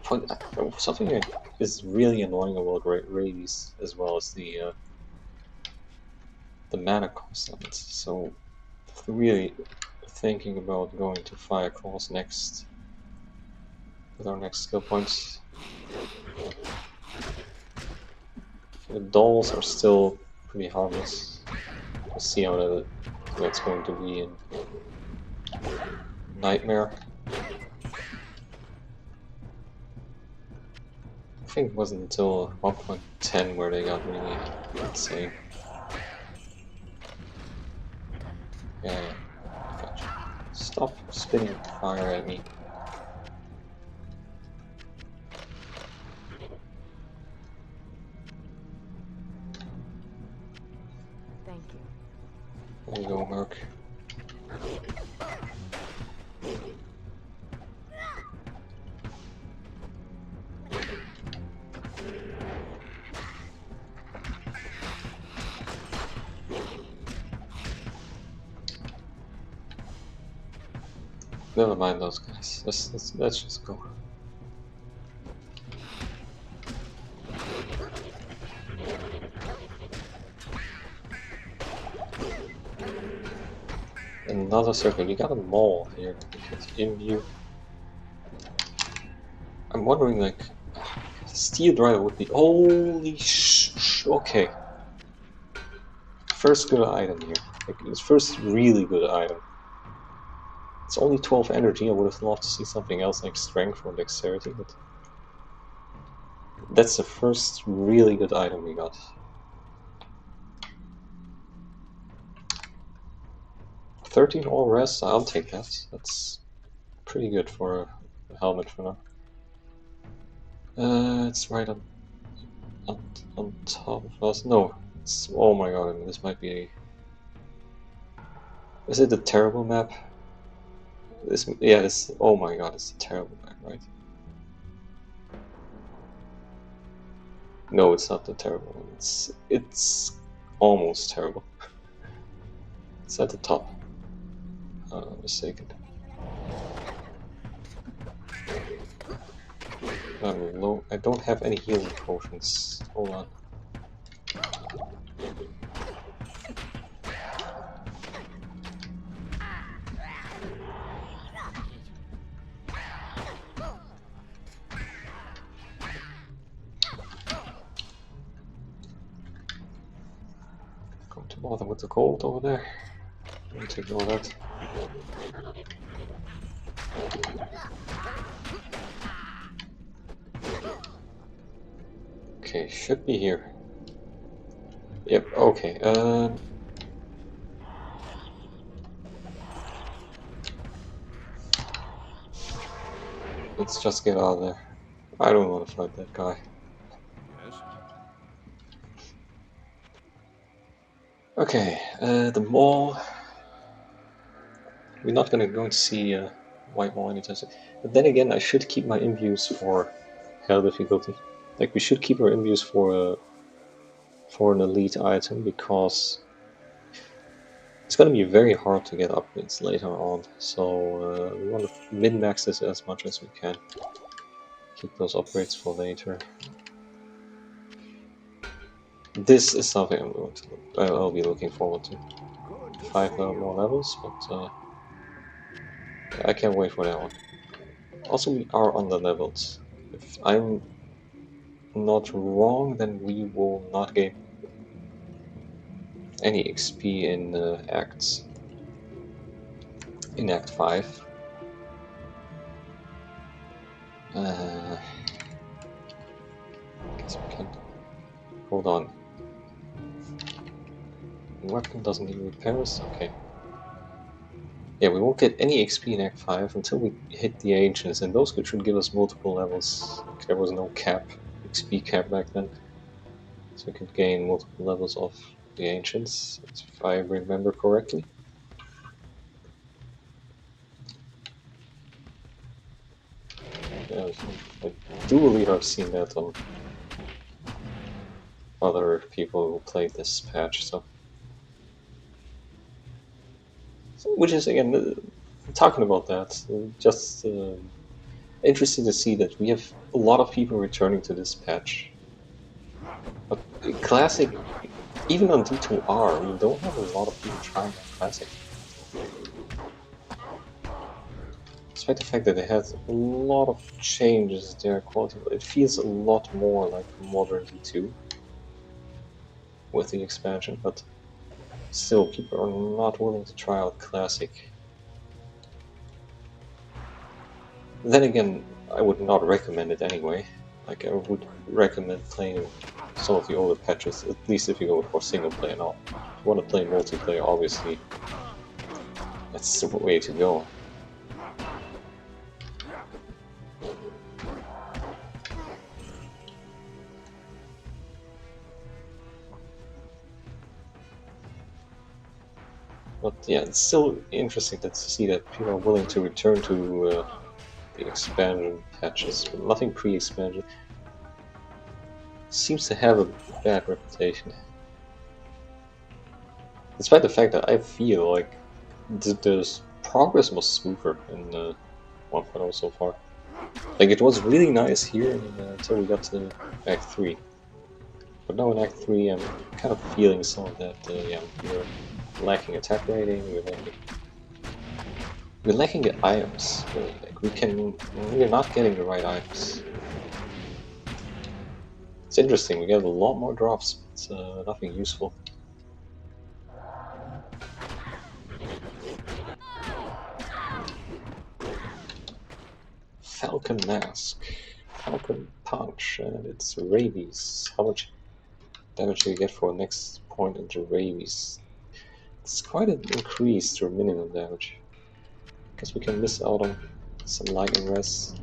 something that is really annoying about Radies as well as the mana cost on it. So, really thinking about going to Fire Claws next with our next skill points. The dolls are still pretty harmless. We'll see how that's going to be in Nightmare. I think it wasn't until 1.10 where they got really insane. Yeah, gotcha. Stop spitting fire at me. Thank you. There you go, Merc. Never mind those guys. Let's just go. Another circle. We got a mole here. In view. I'm wondering, like, Steel Driver would be. Holy okay. First good item here. Like, it's first really good item. It's only 12 energy. I would have loved to see something else like strength or dexterity, but that's the first really good item we got. 13 all res, I'll take that. That's pretty good for a helmet for now. It's right on top of us. No, it's, oh my god, this might be. Is it the terrible map? This, yeah, this. Oh my god, it's a terrible map, right? No, it's not the terrible one. It's almost terrible. It's at the top. I'm mistaken. I'm low. I don't have any healing potions. Hold on. Going to bother with the gold over there. I'm going to ignore that. Okay, should be here. Yep, okay. Let's just get out of there. I don't want to fight that guy. Yes. Okay, the mall. We're not going to see White Mall anytime soon. But then again, I should keep my imbues for hell difficulty. Like, we should keep our imbues for for an elite item, because it's going to be very hard to get upgrades later on. So we want to min-max this as much as we can. Keep those upgrades for later. This is something I'll be looking forward to. 5 more levels, but I can't wait for that one. Also, we are under-leveled. If I'm not wrong, then we will not gain any XP in Acts. In Act 5. Guess we can. Hold on. Weapon doesn't need repairs? Okay. Yeah, we won't get any XP in Act 5 until we hit the Ancients, and those should give us multiple levels. There was no cap, XP cap back then. So we could gain multiple levels of the Ancients, if I remember correctly. Yeah, I do believe I've seen that on other people who played this patch, so which is, again, talking about that, just interesting to see that we have a lot of people returning to this patch. But Classic, even on D2R, we don't have a lot of people trying on Classic. Despite the fact that it has a lot of changes there, quality, it feels a lot more like modern D2 with the expansion, but still, people are not willing to try out Classic. Then again, I would not recommend it anyway. Like, I would recommend playing some of the older patches, at least if you go for single player now. If you want to play multiplayer, obviously, that's the way to go. But yeah, it's still interesting to see that people are willing to return to the expansion patches, but nothing pre-expansion. Seems to have a bad reputation. Despite the fact that I feel like the progress was smoother in 1.0 so far. Like, it was really nice here until we got to Act 3. But now in Act 3, I'm kind of feeling some of that, yeah, we're lacking attack rating, we're lacking the items, really. Like, we're not getting the right items. It's interesting, we get a lot more drops, but nothing useful. Falcon Mask, Falcon Punch, and it's Rabies. How much damage do you get for next point into Rabies? It's quite an increase to minimum damage. Guess we can miss out on some lightning res.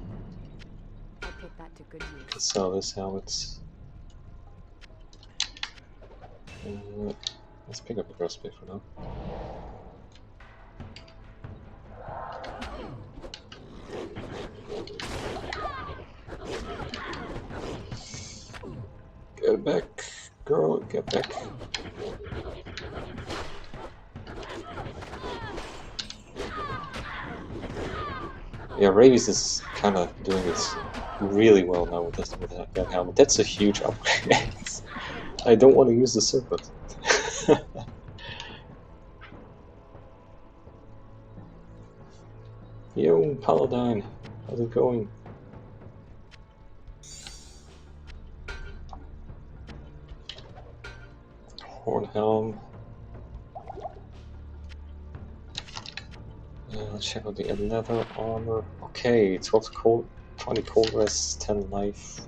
I'll put that to good use. Can sell this helmet. Let's pick up the breastplate for now. Get back, girl, get back. Yeah, Rabies is kind of doing it really well now with that helmet. That's a huge upgrade. I don't want to use the circlet. Yo, Paladin, how's it going? Hornhelm. Let's check out the leather armor. Okay, 20 cold rest, 10 life.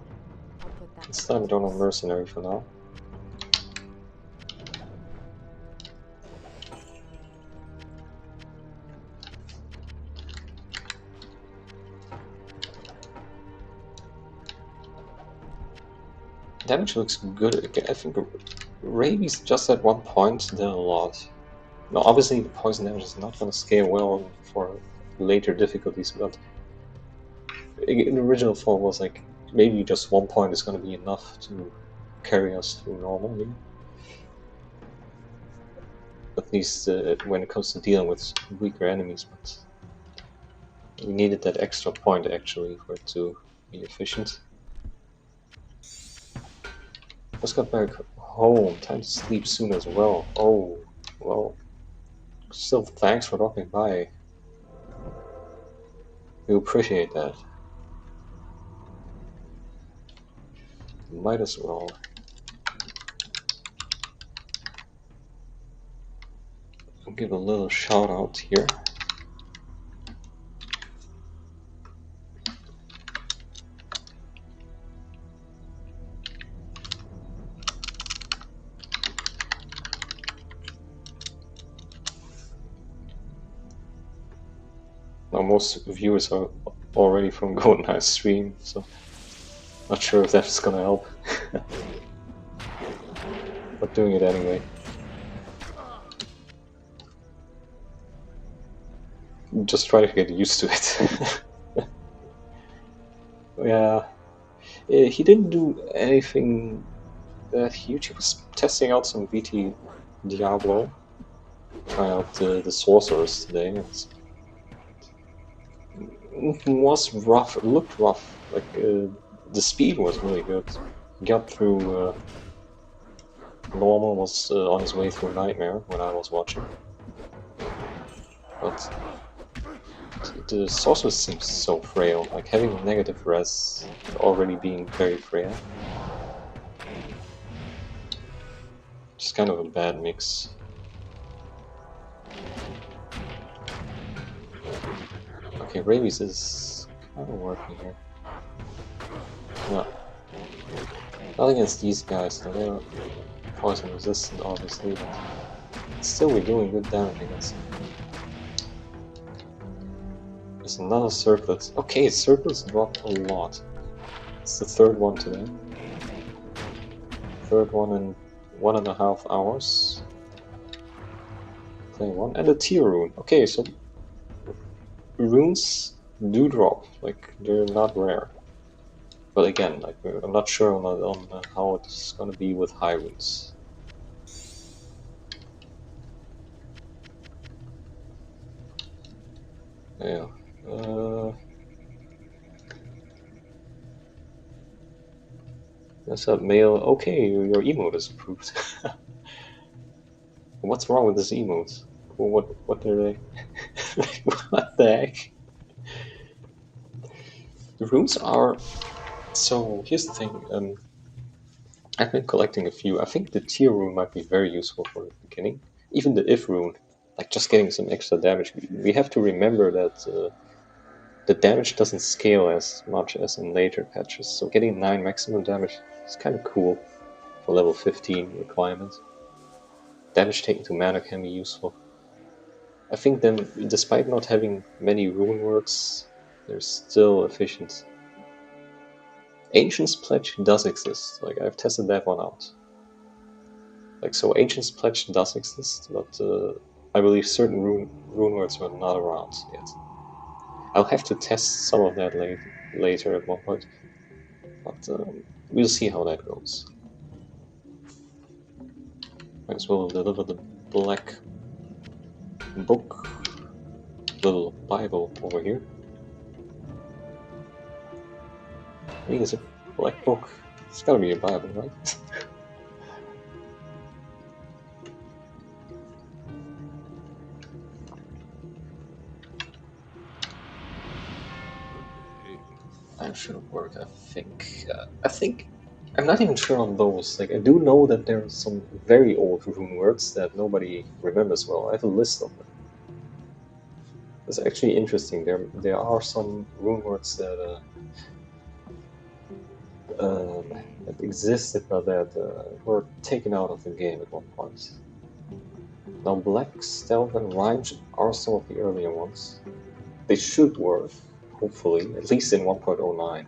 Let's slam it on mercenary for now. Damage looks good. I think Rabies just at one point did a lot. Now, obviously, the poison damage is not going to scale well for later difficulties, but in the original form was like maybe just 1 point is going to be enough to carry us through normal. Maybe. At least when it comes to dealing with weaker enemies, but we needed that extra point actually for it to be efficient. Just got back home, time to sleep soon as well. Oh, well, still thanks for dropping by. We appreciate that. Might as well. I'll give a little shout out here. Now most viewers are already from GoldenEye's stream, so not sure if that's gonna help. But doing it anyway. Just try to get used to it. Yeah, he didn't do anything that huge. He was testing out some VT Diablo, trying out the sorcerers today. It was rough. It looked rough. Like the speed was really good. Got through normal. Was on his way through nightmare when I was watching. But the sorcerer seems so frail. Like having negative res, already being very frail. Just kind of a bad mix. Okay, rabies is kind of working here. No. Not against these guys, though. They're poison resistant, obviously, but still we're doing good damage against them. There's another circlet. Okay, circlets dropped a lot. It's the third one today. Third one in 1.5 hours. Play one. And a tier rune. Okay, so runes do drop. Like, they're not rare. But again, like, I'm not sure on how it's gonna be with high runes. Yeah. That's a mail. Okay, your emote is approved. What's wrong with this emote? What are they? What the heck? The runes are. So here's the thing. I've been collecting a few. I think the tier rune might be very useful for the beginning. Even the if rune, like just getting some extra damage. We have to remember that the damage doesn't scale as much as in later patches. So getting 9 maximum damage is kind of cool for level 15 requirement. Damage taken to mana can be useful. I think then, despite not having many rune works, they're still efficient. Ancient's Pledge does exist. Like, I've tested that one out. Like, so Ancient's Pledge does exist, but I believe certain rune words were not around yet. I'll have to test some of that later at one point, but we'll see how that goes. Might as well deliver the black book, little Bible over here. I think it's a black book. It's gotta be a Bible, right? That should work, I think. I'm not even sure on those. Like, I do know that there are some very old rune words that nobody remembers well. I have a list of them. It's actually interesting. There are some rune words that existed, but that were taken out of the game at one point. Now, Black, Stealth, and Rhymes are some of the earlier ones. They should work, hopefully, at least in 1.09.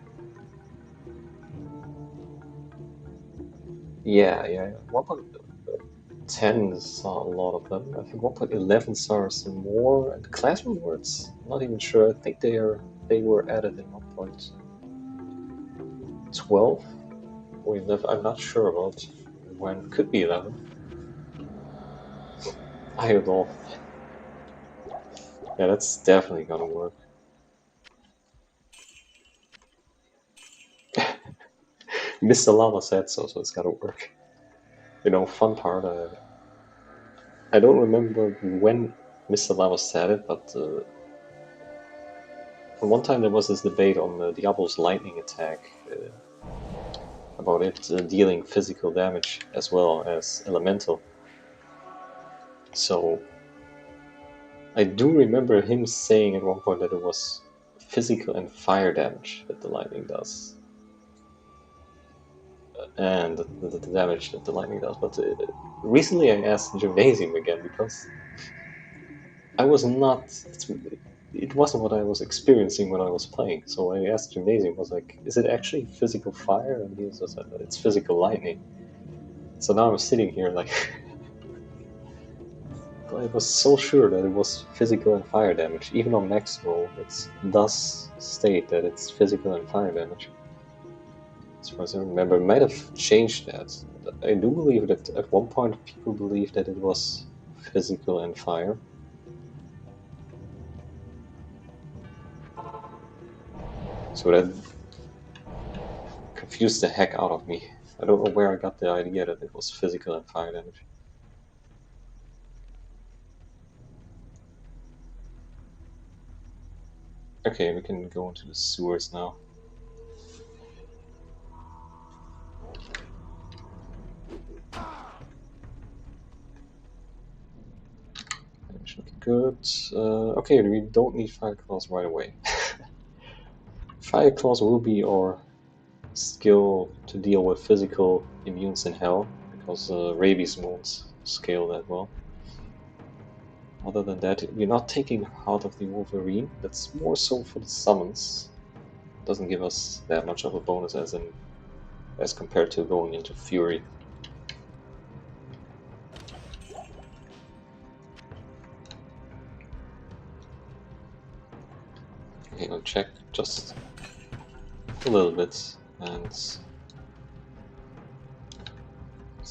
Yeah. 1.10 saw a lot of them. I think 1.11 saw some more. And classroom words, I'm not even sure. I think they were added in 1.12 or 11. I'm not sure about when. Could be 11. Iodol. Yeah, that's definitely gonna work. Mr. Lava said so, so it's gotta work. You know, fun part, I don't remember when Mr. Lava said it, but one time there was this debate on Diablo's lightning attack, about it dealing physical damage as well as elemental. So I do remember him saying at one point that it was physical and fire damage that the lightning does. And the damage that the lightning does. But recently I asked Gymnasium again because I was not. It wasn't what I was experiencing when I was playing. So I asked Gymnasium, was like, is it actually physical fire? And he was just like, it's physical lightning. So now I'm sitting here like, I was so sure that it was physical and fire damage. Even on max roll, it does state that it's physical and fire damage. As far as I remember, it might have changed that. I do believe that at one point people believed that it was physical and fire. So that confused the heck out of me. I don't know where I got the idea that it was physical and fire damage. Okay, we can go into the sewers now. Damage looking good. Okay, we don't need Fire Claws right away. Fire Claws will be our skill to deal with physical immunes in hell, because rabies won't scale that well. Other than that, we're not taking Heart of the Wolverine. That's more so for the summons. Doesn't give us that much of a bonus as compared to going into Fury. Okay, I'll check just a little bit, and is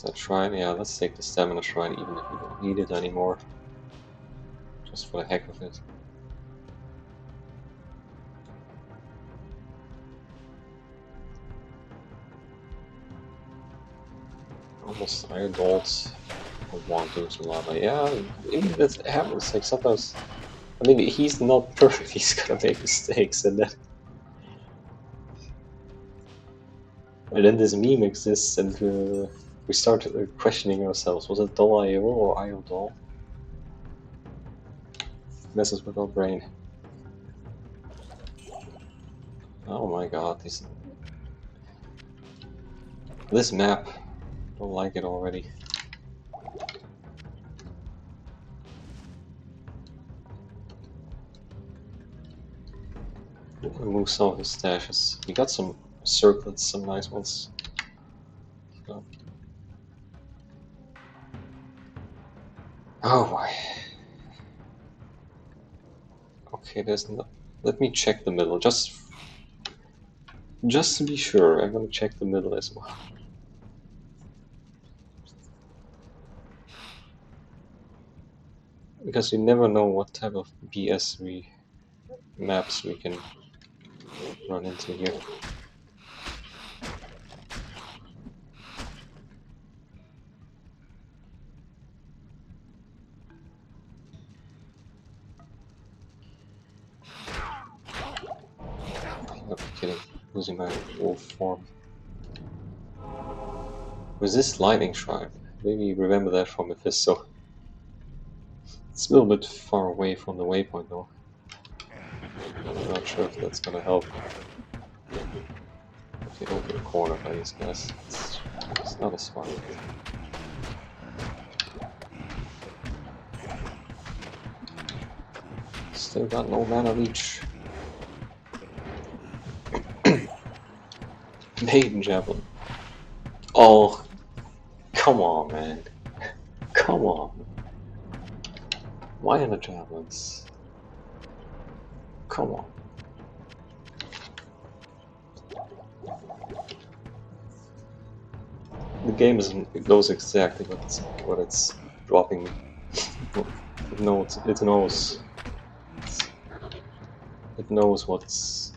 that shrine? Yeah, let's take the stamina shrine even if we don't need it anymore. Just for the heck of it. Almost Iron Bolt. I want to some lava. Yeah, maybe that happens. Like sometimes, I mean, he's not perfect. He's gonna make mistakes, and then this meme exists, and we start questioning ourselves. Was it Doll.io or IO Messes with our brain. Oh my god, this map. Don't like it already. Remove some of his stashes. We got some circlets, some nice ones. So. Oh boy. Okay, there's no. Let me check the middle, just to be sure. I'm gonna check the middle as well. Because you never know what type of BS maps we can run into here. I'm not kidding. Losing my wolf form. Resist lightning shrine. Maybe remember that from Mephisto. It's a little bit far away from the waypoint though. I'm not sure if that's gonna help. Okay, don't get cornered by these guys. It's not a smart idea. Still got no mana leech. Maiden Javelin. Oh, come on, man. Come on. Why are the javelins? Come on. The game knows exactly what it's dropping me. It knows. It knows. It knows what's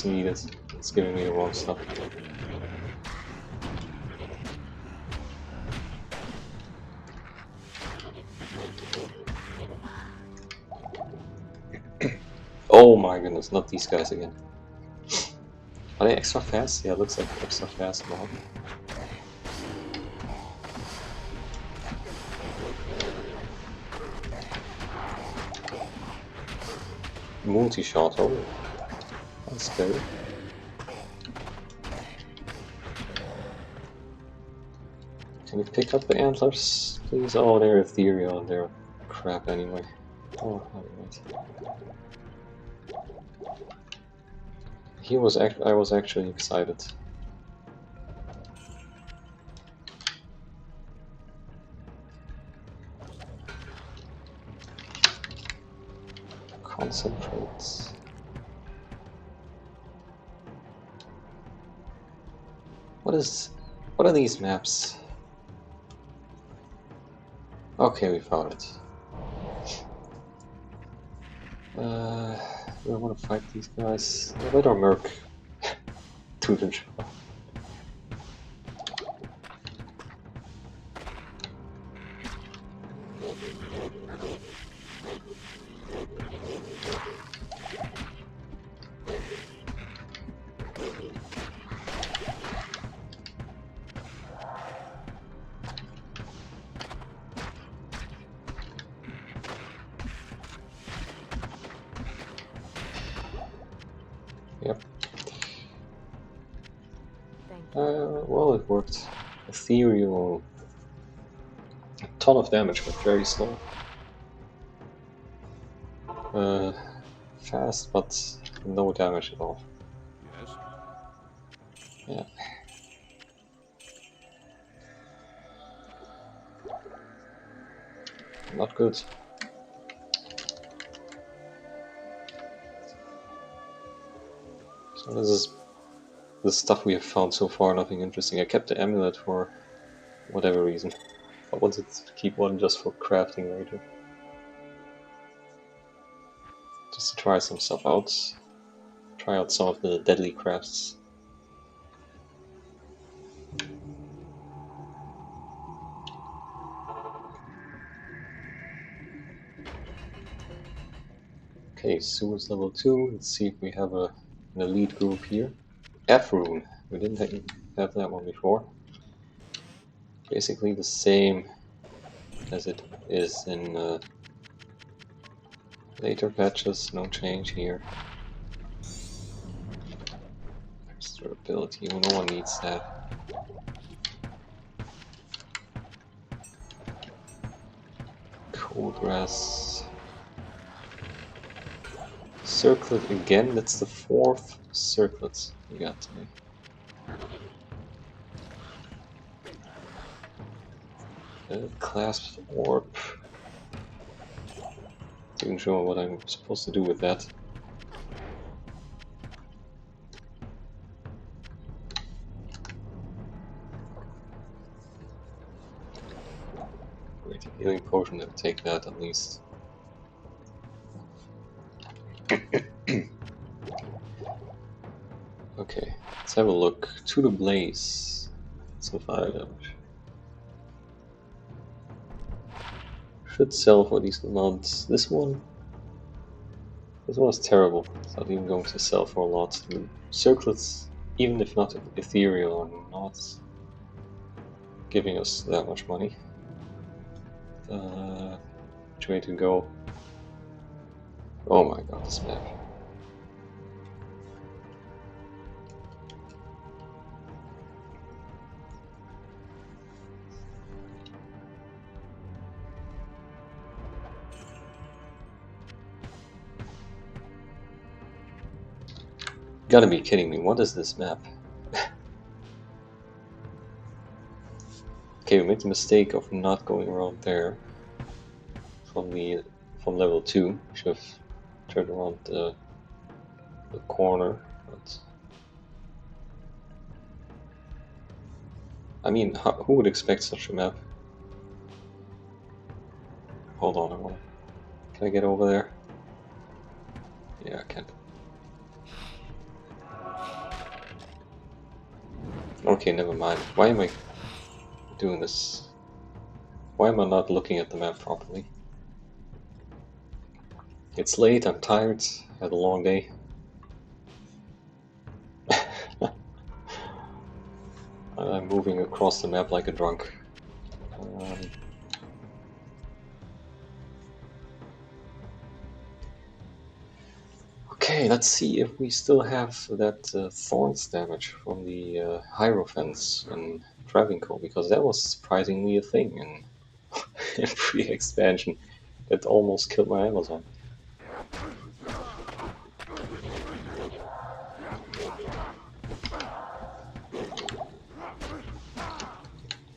needed. It's giving me the wrong stuff. Oh my goodness, not these guys again. Are they extra fast? Yeah, looks like extra fast now. Multi-shot, oh. That's scary. Can you pick up the antlers, please? Oh, they're ethereal and they're crap anyway. Oh, alright. I was actually excited. Concentrates. What are these maps? Okay, we found it. Do I want to fight these guys? Let our merc do the job. Yep. Thank you. Well, it worked. Ethereal. A ton of damage, but very slow. Fast, but no damage at all. Yes. Yeah. Not good. So this is the stuff we have found so far, nothing interesting. I kept the amulet for whatever reason. I wanted to keep one just for crafting later. Just to try some stuff out. Try out some of the deadly crafts. Okay, Sewers level 2. Let's see if we have an elite group here. F rune. We didn't have that one before. Basically the same as it is in later patches, no change here. Extra ability, no one needs that. Cold grass. Circlet again, that's the 4th circlet we got today. Clasped orb. Not even sure what I'm supposed to do with that. Great healing potion, I'll take that at least. Okay, let's have a look. To the blaze. Some fire damage. Should sell for these amounts. This one is terrible. It's not even going to sell for a lot. The circlets, even if not ethereal, are not giving us that much money. Which way to go? Oh my god, this map. Gotta be kidding me, what is this map? Okay, we made the mistake of not going around there from level 2. We should have turned around the corner, but I mean, who would expect such a map? Hold on, can I get over there? Yeah, I can't. Okay, never mind. Why am I doing this? Why am I not looking at the map properly? It's late, I'm tired, had a long day. I'm moving across the map like a drunk. Okay, let's see if we still have that Thorns damage from the Hierophants in Travinco, because that was surprisingly a thing in, in pre-expansion. It almost killed my Amazon.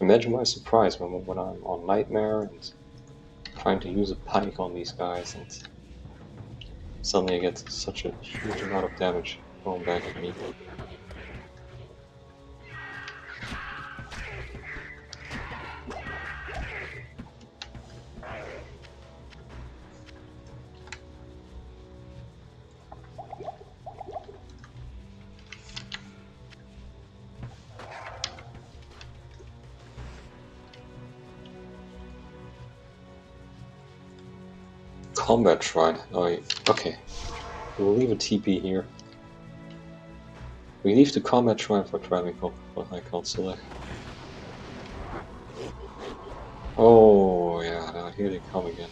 Imagine my surprise when I'm on Nightmare and trying to use a pike on these guys, and suddenly I get such a huge amount of damage thrown back at me. Combat Shrine. Oh, okay. We'll leave a TP here. We leave the Combat Shrine for Travinco, for High Council. Oh, yeah, now here they come again.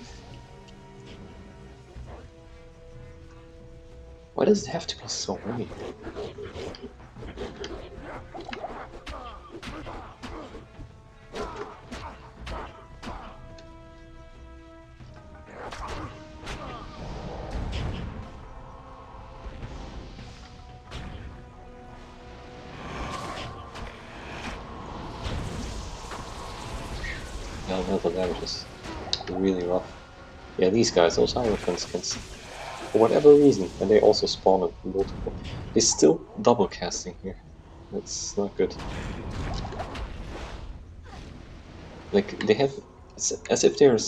Why does it have to be so many? Elemental damage is really rough. Yeah, these guys, those Hierophants can, for whatever reason, and they also spawn at multiple. They're still double casting here. That's not good. Like, they have, it's as if they're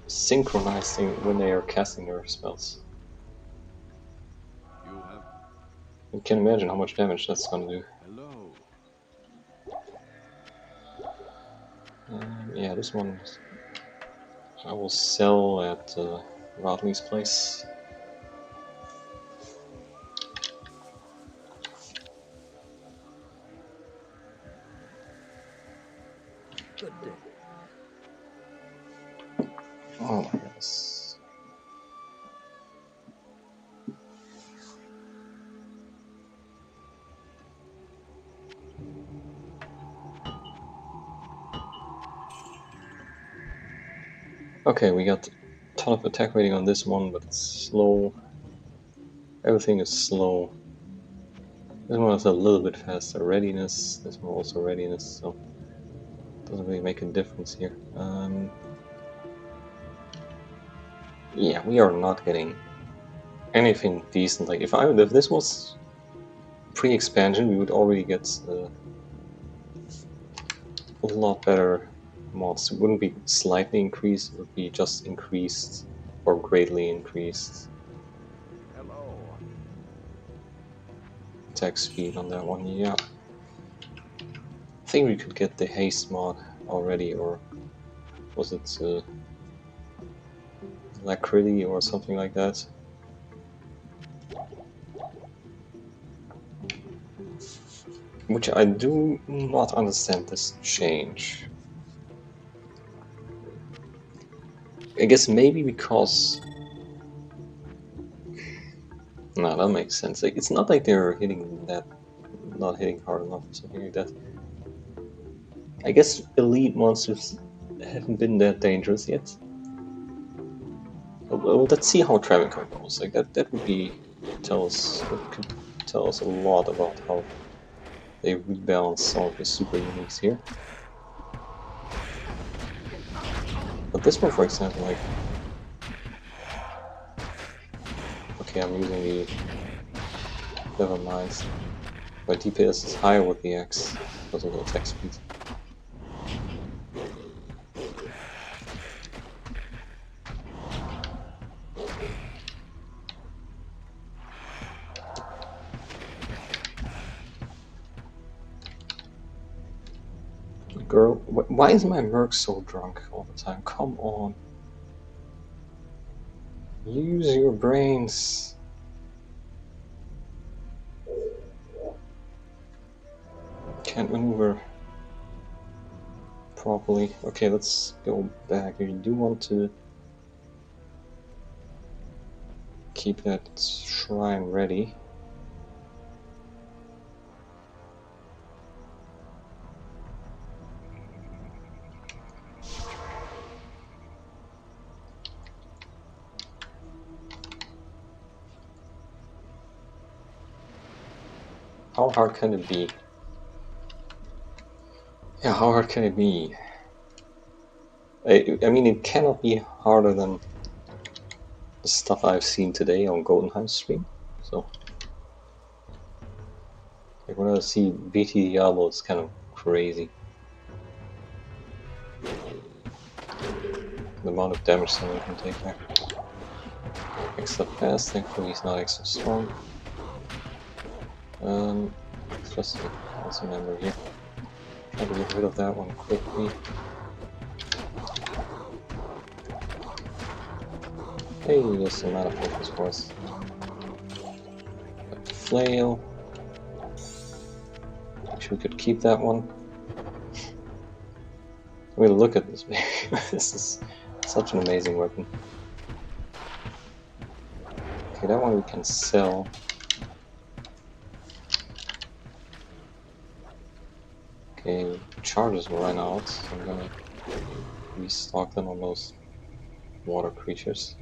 synchronizing when they are casting their spells. You can imagine how much damage that's gonna do. Yeah, this one I will sell at Rodley's place. Good day. Oh my goodness. Okay, we got a ton of attack rating on this one, but it's slow. Everything is slow. This one has a little bit faster readiness. This one also readiness, so it doesn't really make a difference here. Yeah, we are not getting anything decent. Like if this was pre-expansion, we would already get a lot better mods. It wouldn't be slightly increased, it would be just increased or greatly increased. Hello. Attack speed on that one, yeah. I think we could get the haste mod already, or was it Alacrity or something like that? Which I do not understand this change. I guess maybe because... No, that makes sense. Like, it's not like they're hitting that... not hitting hard enough or something like that. I guess elite monsters haven't been that dangerous yet. Well, let's see how Travinco goes. Like, that would be... could tell us a lot about how they rebalance some of the super uniques here. But this one, for example, like... Okay, I'm using the... Never mind. My DPS is higher with the X because of the attack speed. girl. Why is my Merc so drunk all the time? Come on. Use your brains. Can't maneuver properly. Okay, let's go back. We do want to keep that shrine ready. How hard can it be? Yeah, how hard can it be? I mean, it cannot be harder than the stuff I've seen today on Goldenheim's stream. So, like when I see BT Diablo, it's kind of crazy. The amount of damage someone can take there. Extra fast, thankfully he's not extra strong. Let's just also member here. Try to get rid of that one quickly. Hey, there's some mana focus for us. Got the flail. Wish we could keep that one. I mean, look at this, baby. This is such an amazing weapon. Okay, that one we can sell. Okay, charges will run out, so I'm gonna restock them on those water creatures.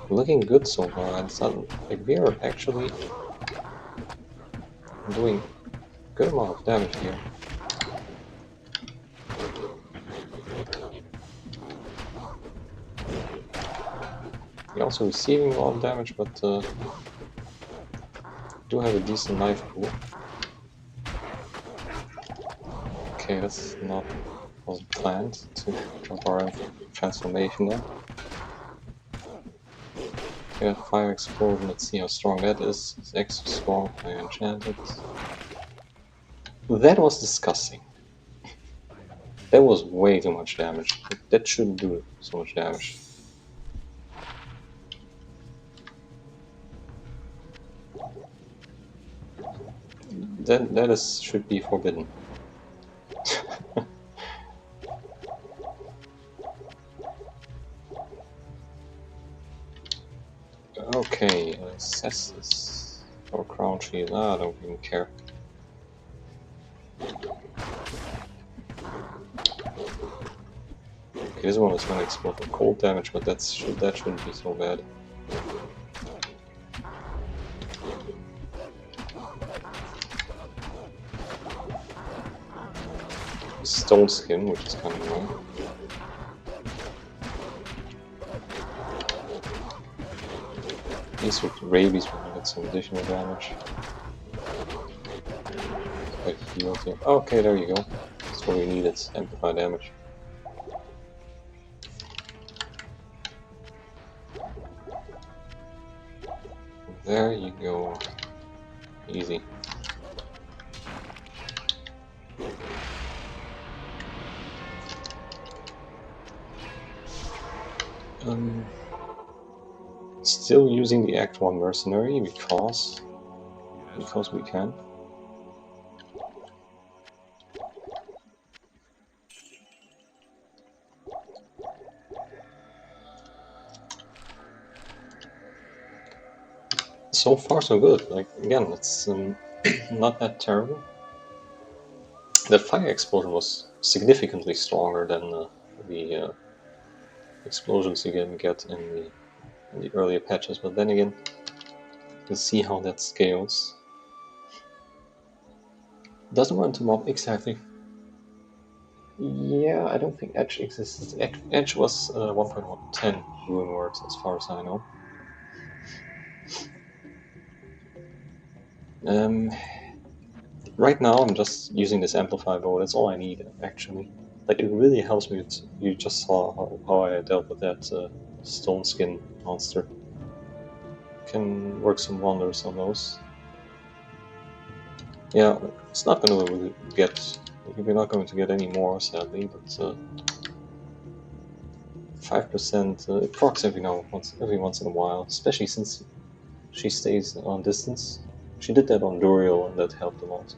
Looking good so far. It's not, like, we are actually doing a good amount of damage here. We're also receiving a lot of damage, but do have a decent knife pool. Okay, that's not wasn't planned to drop our transformation there. Okay, fire explosion. Let's see how strong that is. It's extra strong. I enchanted. That was disgusting. That was way too much damage. That shouldn't do so much damage. That is should be forbidden. Okay, assess this. Or crown shield. I don't even care. Okay, this one is going to explode for cold damage, but that shouldn't be so bad. Stone skin, which is kind of annoying. At least with rabies we can get some additional damage. Quite healed here. Okay, there you go. That's what we needed, amplify damage. There you go. Easy. Still using the Act 1 Mercenary because we can. So far so good. Like, again, it's not that terrible. The fire explosion was significantly stronger than the explosions you can get in the earlier patches, but then again, you'll see how that scales. Doesn't run to mob exactly. Yeah, I don't think Edge exists. Edge was 1.10 rune words, as far as I know. Right now, I'm just using this amplify bow. That's all I need, actually. Like, it really helps me. You just saw how I dealt with that stone skin monster. Can work some wonders on those. Yeah, it's not going to really get. We're not going to get any more, sadly, but 5%. It procs every once in a while, especially since she stays on distance. She did that on Duriel, and that helped a lot.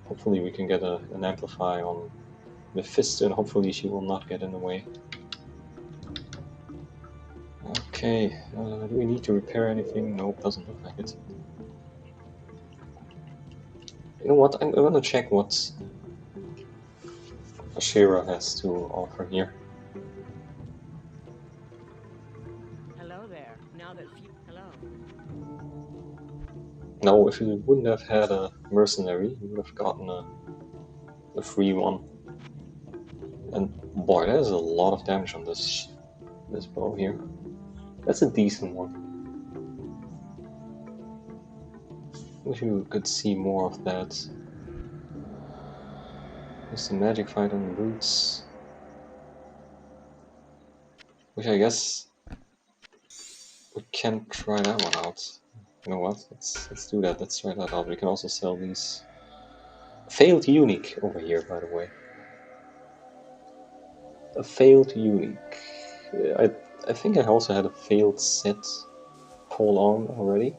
Hopefully, we can get an amplify on Mephisto, and hopefully, she will not get in the way. Okay, do we need to repair anything? Nope, doesn't look like it. You know what? I'm gonna check what Ashira has to offer here. Hello there. Now that hello. No, if you wouldn't have had a mercenary, you would have gotten a free one. And boy, there's a lot of damage on this bow here. That's a decent one. Wish you could see more of that. There's some magic fight on the boots. Which I guess we can try that one out. You know what? Let's do that. Let's try that out. We can also sell these. Failed unique over here, by the way. A failed unique. I think I also had a failed set pole on already.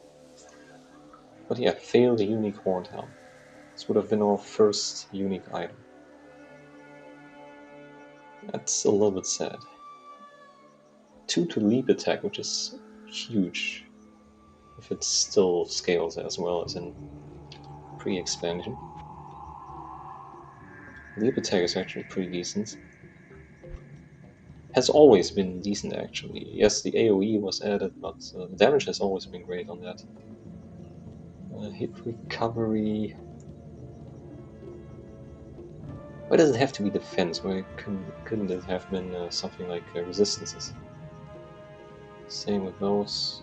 But yeah, failed unique horned helm. This would have been our first unique item. That's a little bit sad. 2 to leap attack, which is huge. If it still scales as well as in pre-expansion. Leap attack is actually pretty decent. Has always been decent actually. Yes, the AoE was added, but the damage has always been great on that. Hit recovery. Why does it have to be defense? Why couldn't it have been something like resistances? Same with those.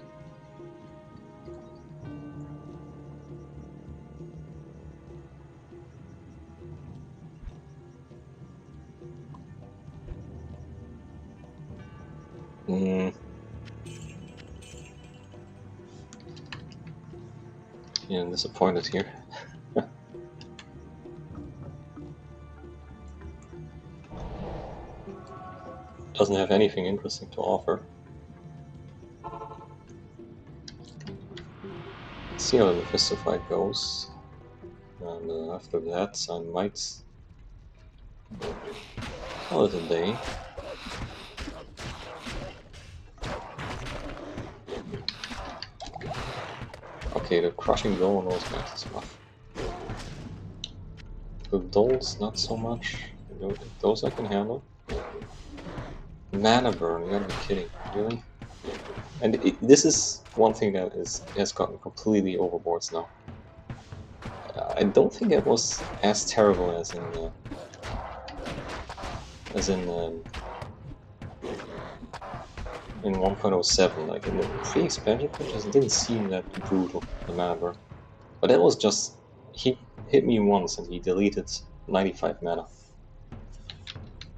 Yeah, I'm disappointed here. Doesn't have anything interesting to offer. Let's see how the Mephisto fight goes. And after that, I might call it a day. Okay, the crushing blow on those guys is rough. The dolls, not so much. Those I can handle. Mana burn, you gotta be kidding, really? And this is one thing that has gotten completely overboard now. I don't think it was as terrible as in 1.07. Like in the pre-expansion patches, it didn't seem that brutal, the mana burn. But that was just, he hit me once and he deleted 95 mana.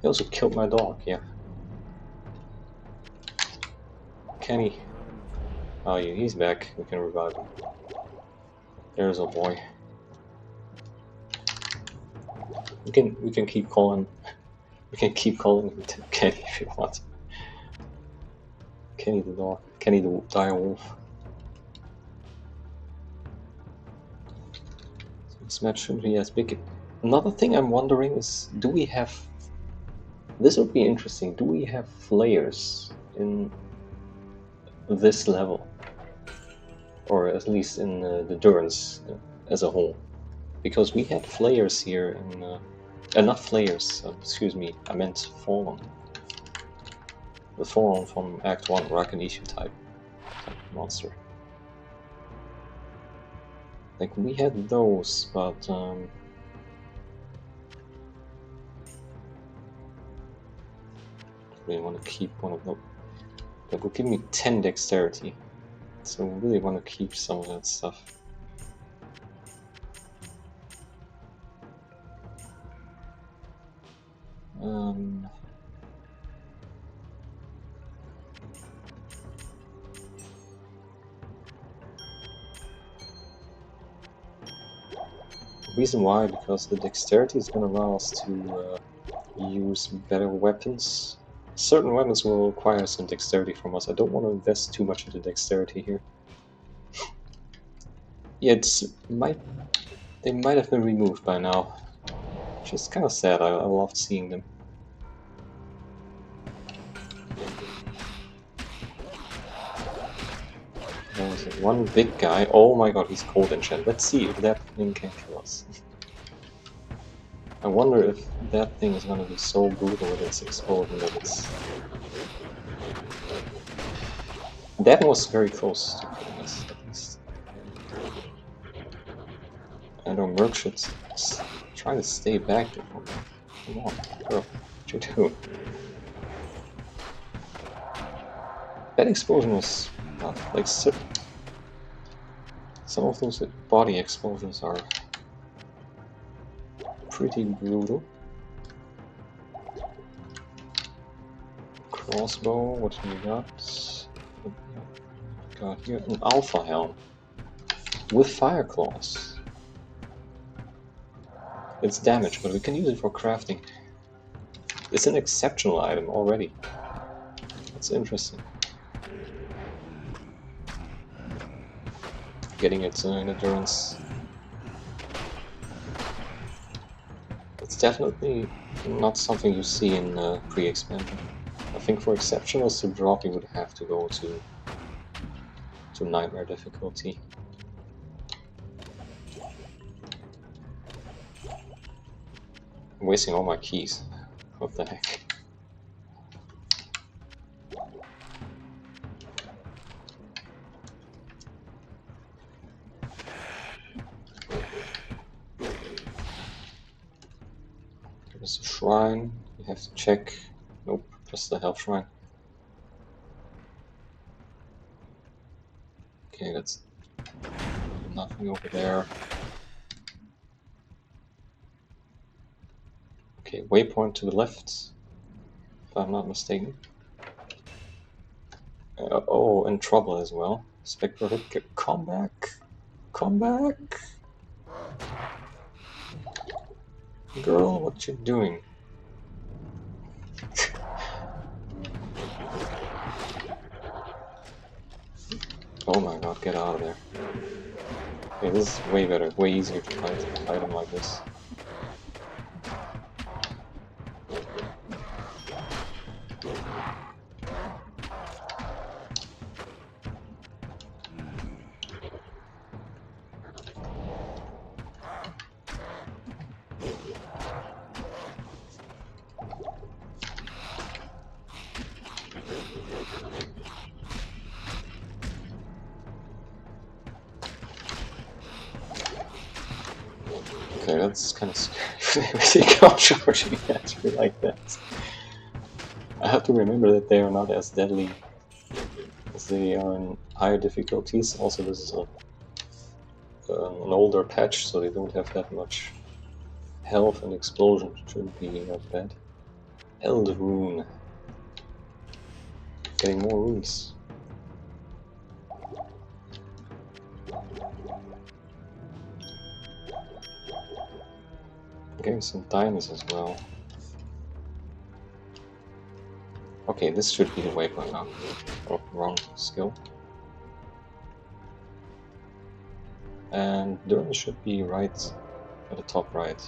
He also killed my dog, yeah. Kenny. Oh yeah, he's back. We can revive him. There's a boy. We can keep calling him Kenny if you want. Kenny the dog. Kenny the dire wolf. So this match shouldn't be as big. Another thing I'm wondering is, do we have... This would be interesting. Do we have flayers in this level? Or at least in the Durance as a whole? Because we had flayers here in... not flayers, excuse me, I meant Fallen. The Fallen from Act 1, Rakinishu type monster. Like, we had those, but really want to keep one of them. That will give me 10 dexterity, so I really want to keep some of that stuff. Reason why, because the dexterity is going to allow us to use better weapons. Certain weapons will require some dexterity from us. I don't want to invest too much into dexterity here. Yeah, they might have been removed by now. Which is kind of sad. I loved seeing them. There's one big guy. Oh my god, he's cold enchant. Let's see if that thing can kill us. I wonder if that thing is going to be so brutal with its explosion that it's... That was very close to killing us, at least. I know Merc should try to stay back there from me. Come on, girl. What you do? That explosion was not like... Some of those body explosions are pretty brutal. Crossbow, what do we got? Got here an Alpha Helm with Fire Claws. It's damage, but we can use it for crafting. It's an exceptional item already. That's interesting. Getting it in endurance. It's definitely not something you see in pre-expansion. I think for exceptionals to drop, you would have to go to nightmare difficulty. I'm wasting all my keys. What the heck? There's a shrine. You have to check. Nope, just the health shrine. Okay, that's nothing over there. Okay, waypoint to the left, if I'm not mistaken. Oh, in trouble as well. Spectre hit, come back! Come back! Girl, what you doing? Oh my god, get out of there. Okay, this is way better, way easier to fight him like this. Okay, that's kind of scary. They go charging at me like that. I have to remember that they are not as deadly as they are in higher difficulties. Also, this is an older patch, so they don't have that much health, and explosion shouldn't be that bad. Eld rune. Getting more runes. Getting some diamonds as well. Okay, this should be the waypoint now. Oh, wrong skill. And Durham should be right at the top right.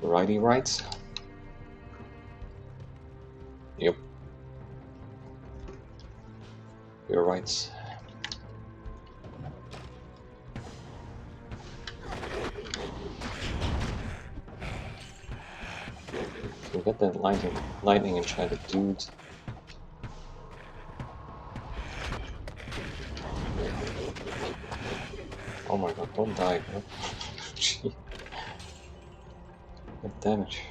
Righty right. Yep. You're right. We got that lightning enchanted dude. Oh my god, don't die, bro. Gee. Good damage.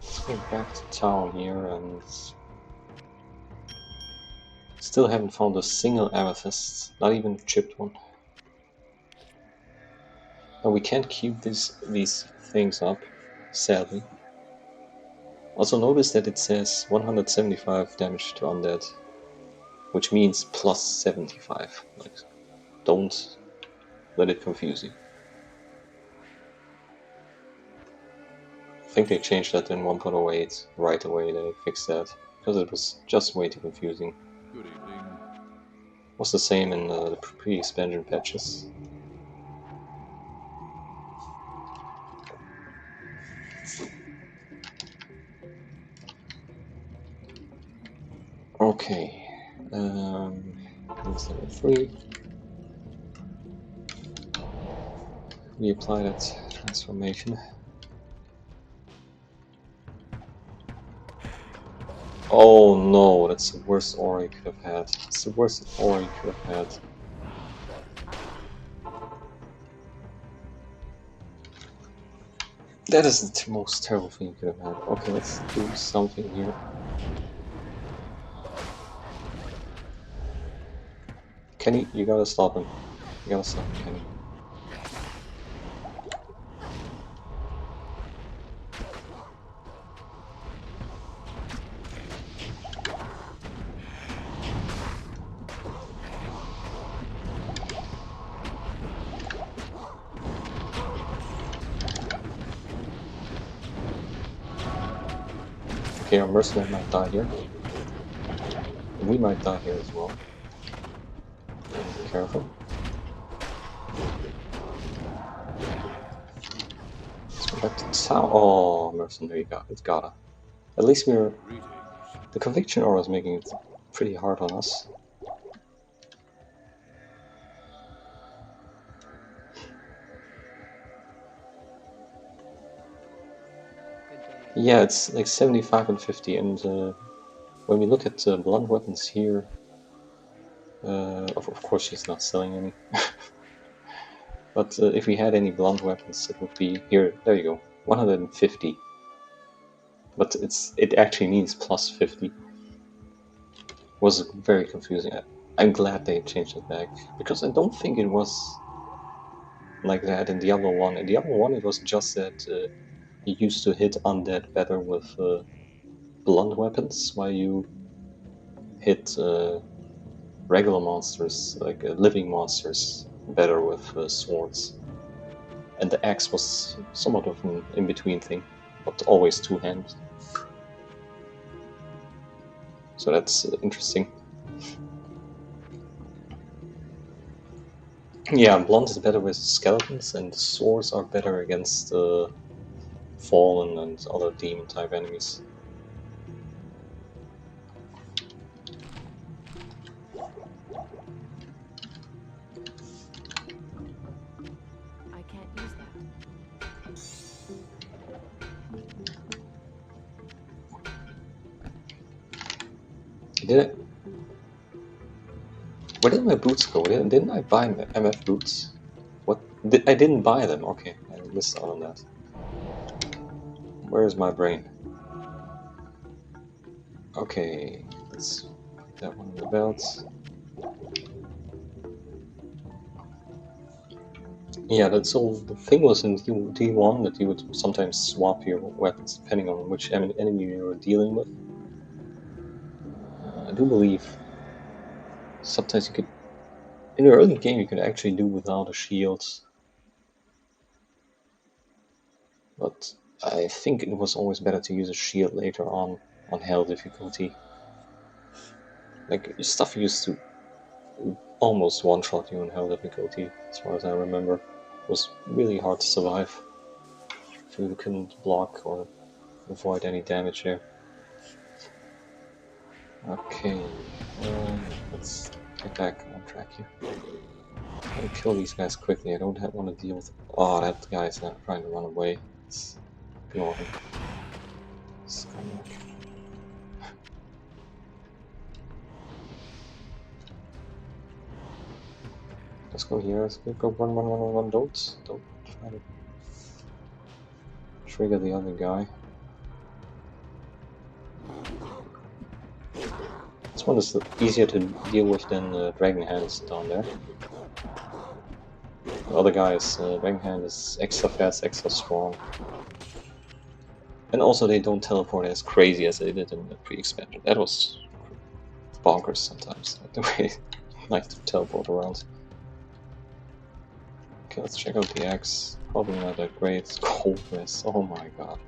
Let's go back to town here, and still haven't found a single amethyst, not even a chipped one. And we can't keep these things up, sadly. Also notice that it says 175 damage to undead. which means plus 75. Like, don't let it confuse you. I think they changed that in 1.08 right away. They fixed that because it was just way too confusing. Good evening. Was the same in the pre-expansion patches. Okay, that's level 3. We apply that transformation. Oh no, that's the worst aura you could have had. It's the worst aura you could have had. That is the most terrible thing you could have had. Okay, let's do something here. Kenny, you gotta stop him. You gotta stop him, Kenny. Okay, our mercenary might die here. We might die here as well. Be careful. Let's go back to the town. Oh, mercenary it's gotta. At least we're... Greetings. The conviction aura is making it pretty hard on us. Good day. Yeah, it's like 75 and 50, and when we look at blunt weapons here, of course she's not selling any. But if we had any blunt weapons, it would be here. There you go, 150. But it actually means plus 50. Was very confusing. I'm glad they changed it back because I don't think it was like that in Diablo 1. In Diablo 1, it was just that you used to hit undead better with blunt weapons, while you hit regular monsters, like living monsters, better with swords. And the axe was somewhat of an in-between thing, but always two-handed. So that's interesting. Yeah, blunt is better with skeletons, and swords are better against fallen and other demon-type enemies. I can't use that. Did I? Where did my boots go? Didn't I buy MF boots? What? I didn't buy them. Okay, I missed out on that. Where is my brain? Okay, let's put that one in the belt. Yeah, that's all. The thing was in D1 that you would sometimes swap your weapons depending on which enemy you were dealing with. I do believe sometimes you could, in the early game, you could actually do without a shield. But I think it was always better to use a shield later on hell difficulty. Like, stuff used to almost one-shot you on hell difficulty, as far as I remember. It was really hard to survive if you couldn't block or avoid any damage there. Okay, let's get back on track here. I gotta kill these guys quickly. I don't want to deal with... Oh, that guy's trying to run away. Let's ignore him. Scumbag. Let's go here. Let's go run. Don't try to trigger the other guy. This one is easier to deal with than Dragon Hands down there. The other guy's Dragon Hand is extra fast, extra strong. And also they don't teleport as crazy as they did in the pre-expansion. That was bonkers sometimes, like the way I like to teleport around. Okay, let's check out the axe. Probably not that great. It's cold rest. Oh my god.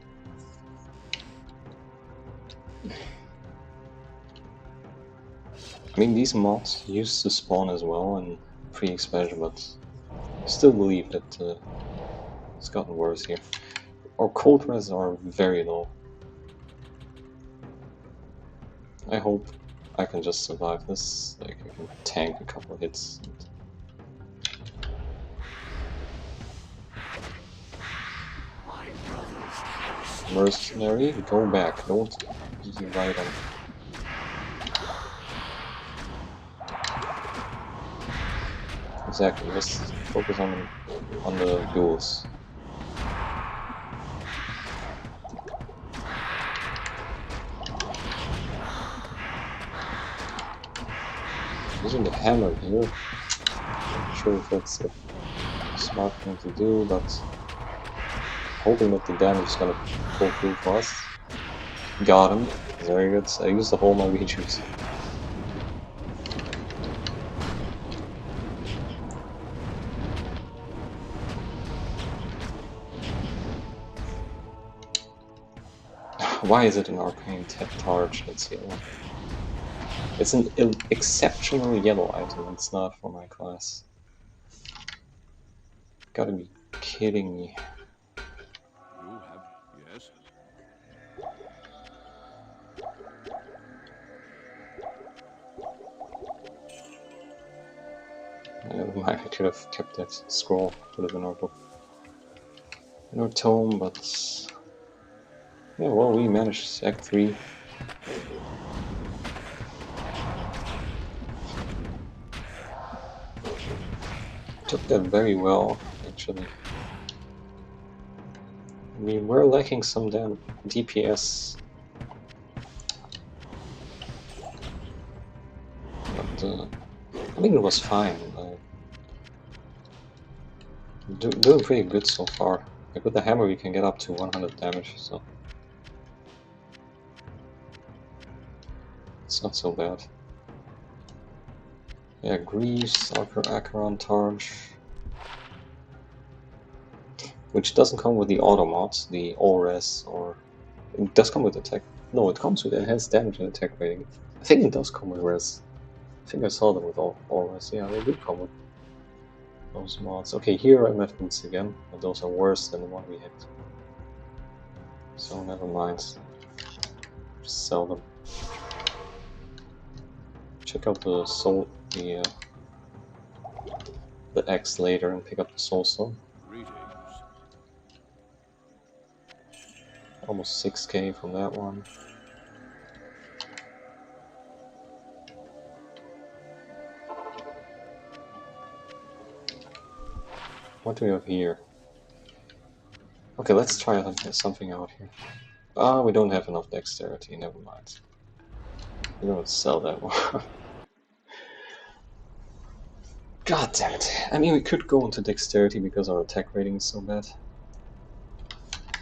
I mean, these mods used to spawn as well in pre-expansion, but I still believe that it's gotten worse here. Our cold res are very low. I hope I can just survive this. Like, I can tank a couple of hits. Mercenary, go back. Don't be right on. Exactly. Just focus on the duels. Using the hammer here. Not sure if that's a smart thing to do, but hoping that the damage is gonna pull through for us. Got him. Very good. I used the whole my rejuice. Why is it an arcane torch that's yellow? It's an exceptional yellow item. It's not for my class. Gotta be kidding me. You have, yes? Never mind, I could have kept that scroll, put it in our book. In our tome, but... yeah, well, we managed Act 3. Took that very well, actually. We were lacking some damn DPS. But, I think it was fine. Doing pretty good so far. Like with the hammer we can get up to 100 damage, so it's not so bad. Yeah, Greaves, Acheron Targe, which doesn't come with the auto mods, the all-res, or it does come with attack. No, it comes with enhanced damage and attack rating. I think it does come with res. I think I saw them with all-res. Yeah, they do come with those mods. Okay, here I left boots again, but those are worse than the one we had. So never mind. Just sell them. Check out the soul, the X later and pick up the soul stone. Greetings. Almost 6k from that one. What do we have here? Okay, let's try something out here. Ah, we don't have enough dexterity, never mind. We're gonna sell that one. God damn it. I mean, we could go into dexterity because our attack rating is so bad.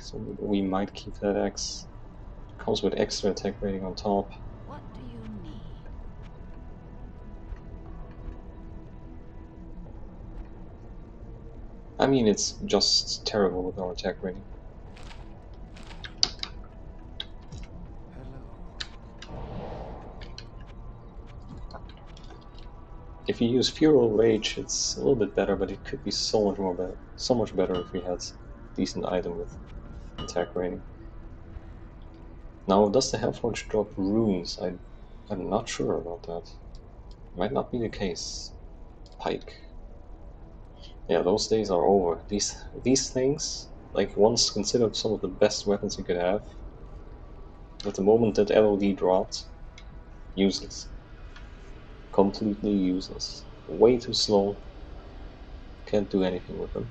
So we might keep that X. Comes with extra attack rating on top. What do you need? I mean, it's just terrible with our attack rating. If you use Fural Rage, it's a little bit better, but it could be so much more better. So much better if we had a decent item with attack rating. Now, does the Hellforge drop runes? I'm not sure about that. Might not be the case. Pike. Yeah, those days are over. These things, like once considered some of the best weapons you could have, at the moment that LOD dropped, useless. Completely useless. Way too slow. Can't do anything with them.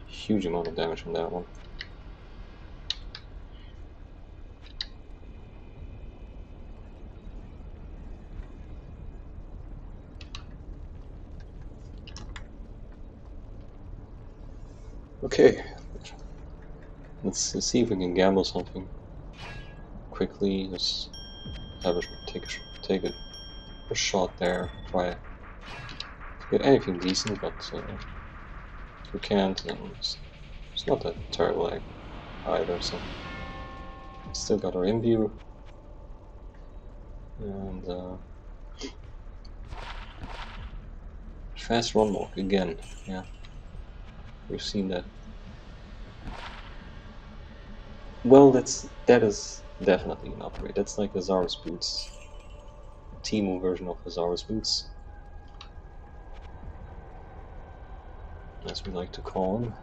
Huge amount of damage on that one. Okay, let's see if we can gamble something. quickly, just have a take a shot there, try to get anything decent, but if you can't, then it's not that terrible either, so still got our imbue, and fast run walk again, yeah, we've seen that. Well, that is definitely an upgrade. That's like Azara's boots, Teemo version of Azara's boots, as we like to call them.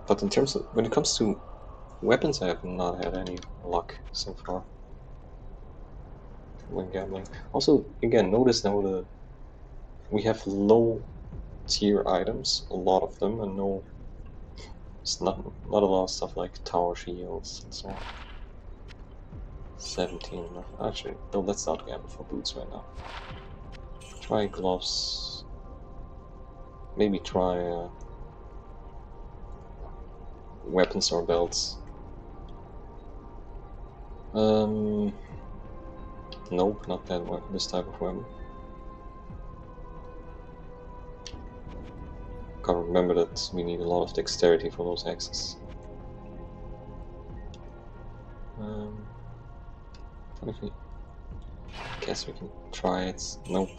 But in terms of, when it comes to weapons, I have not had any luck so far when gambling. Also, again, notice now we have low tier items, a lot of them, and it's not a lot of stuff like tower shields and so on. 17 enough. Actually, no, let's not gamble for boots right now. Try gloves. Maybe try weapons or belts. Nope, not that one. This type of weapon. Gotta remember that we need a lot of dexterity for those axes. Guess we can try it. Nope.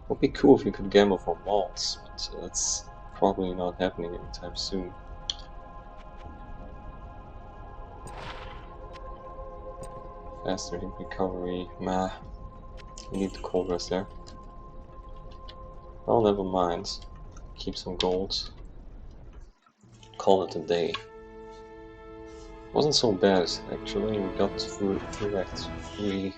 Would be cool if you could gamble for malts, but that's probably not happening anytime soon. Faster hit recovery. Nah. We need the cold rest there. Well, never mind. Keep some gold. Call it a day. Wasn't so bad, actually. We got through Act 3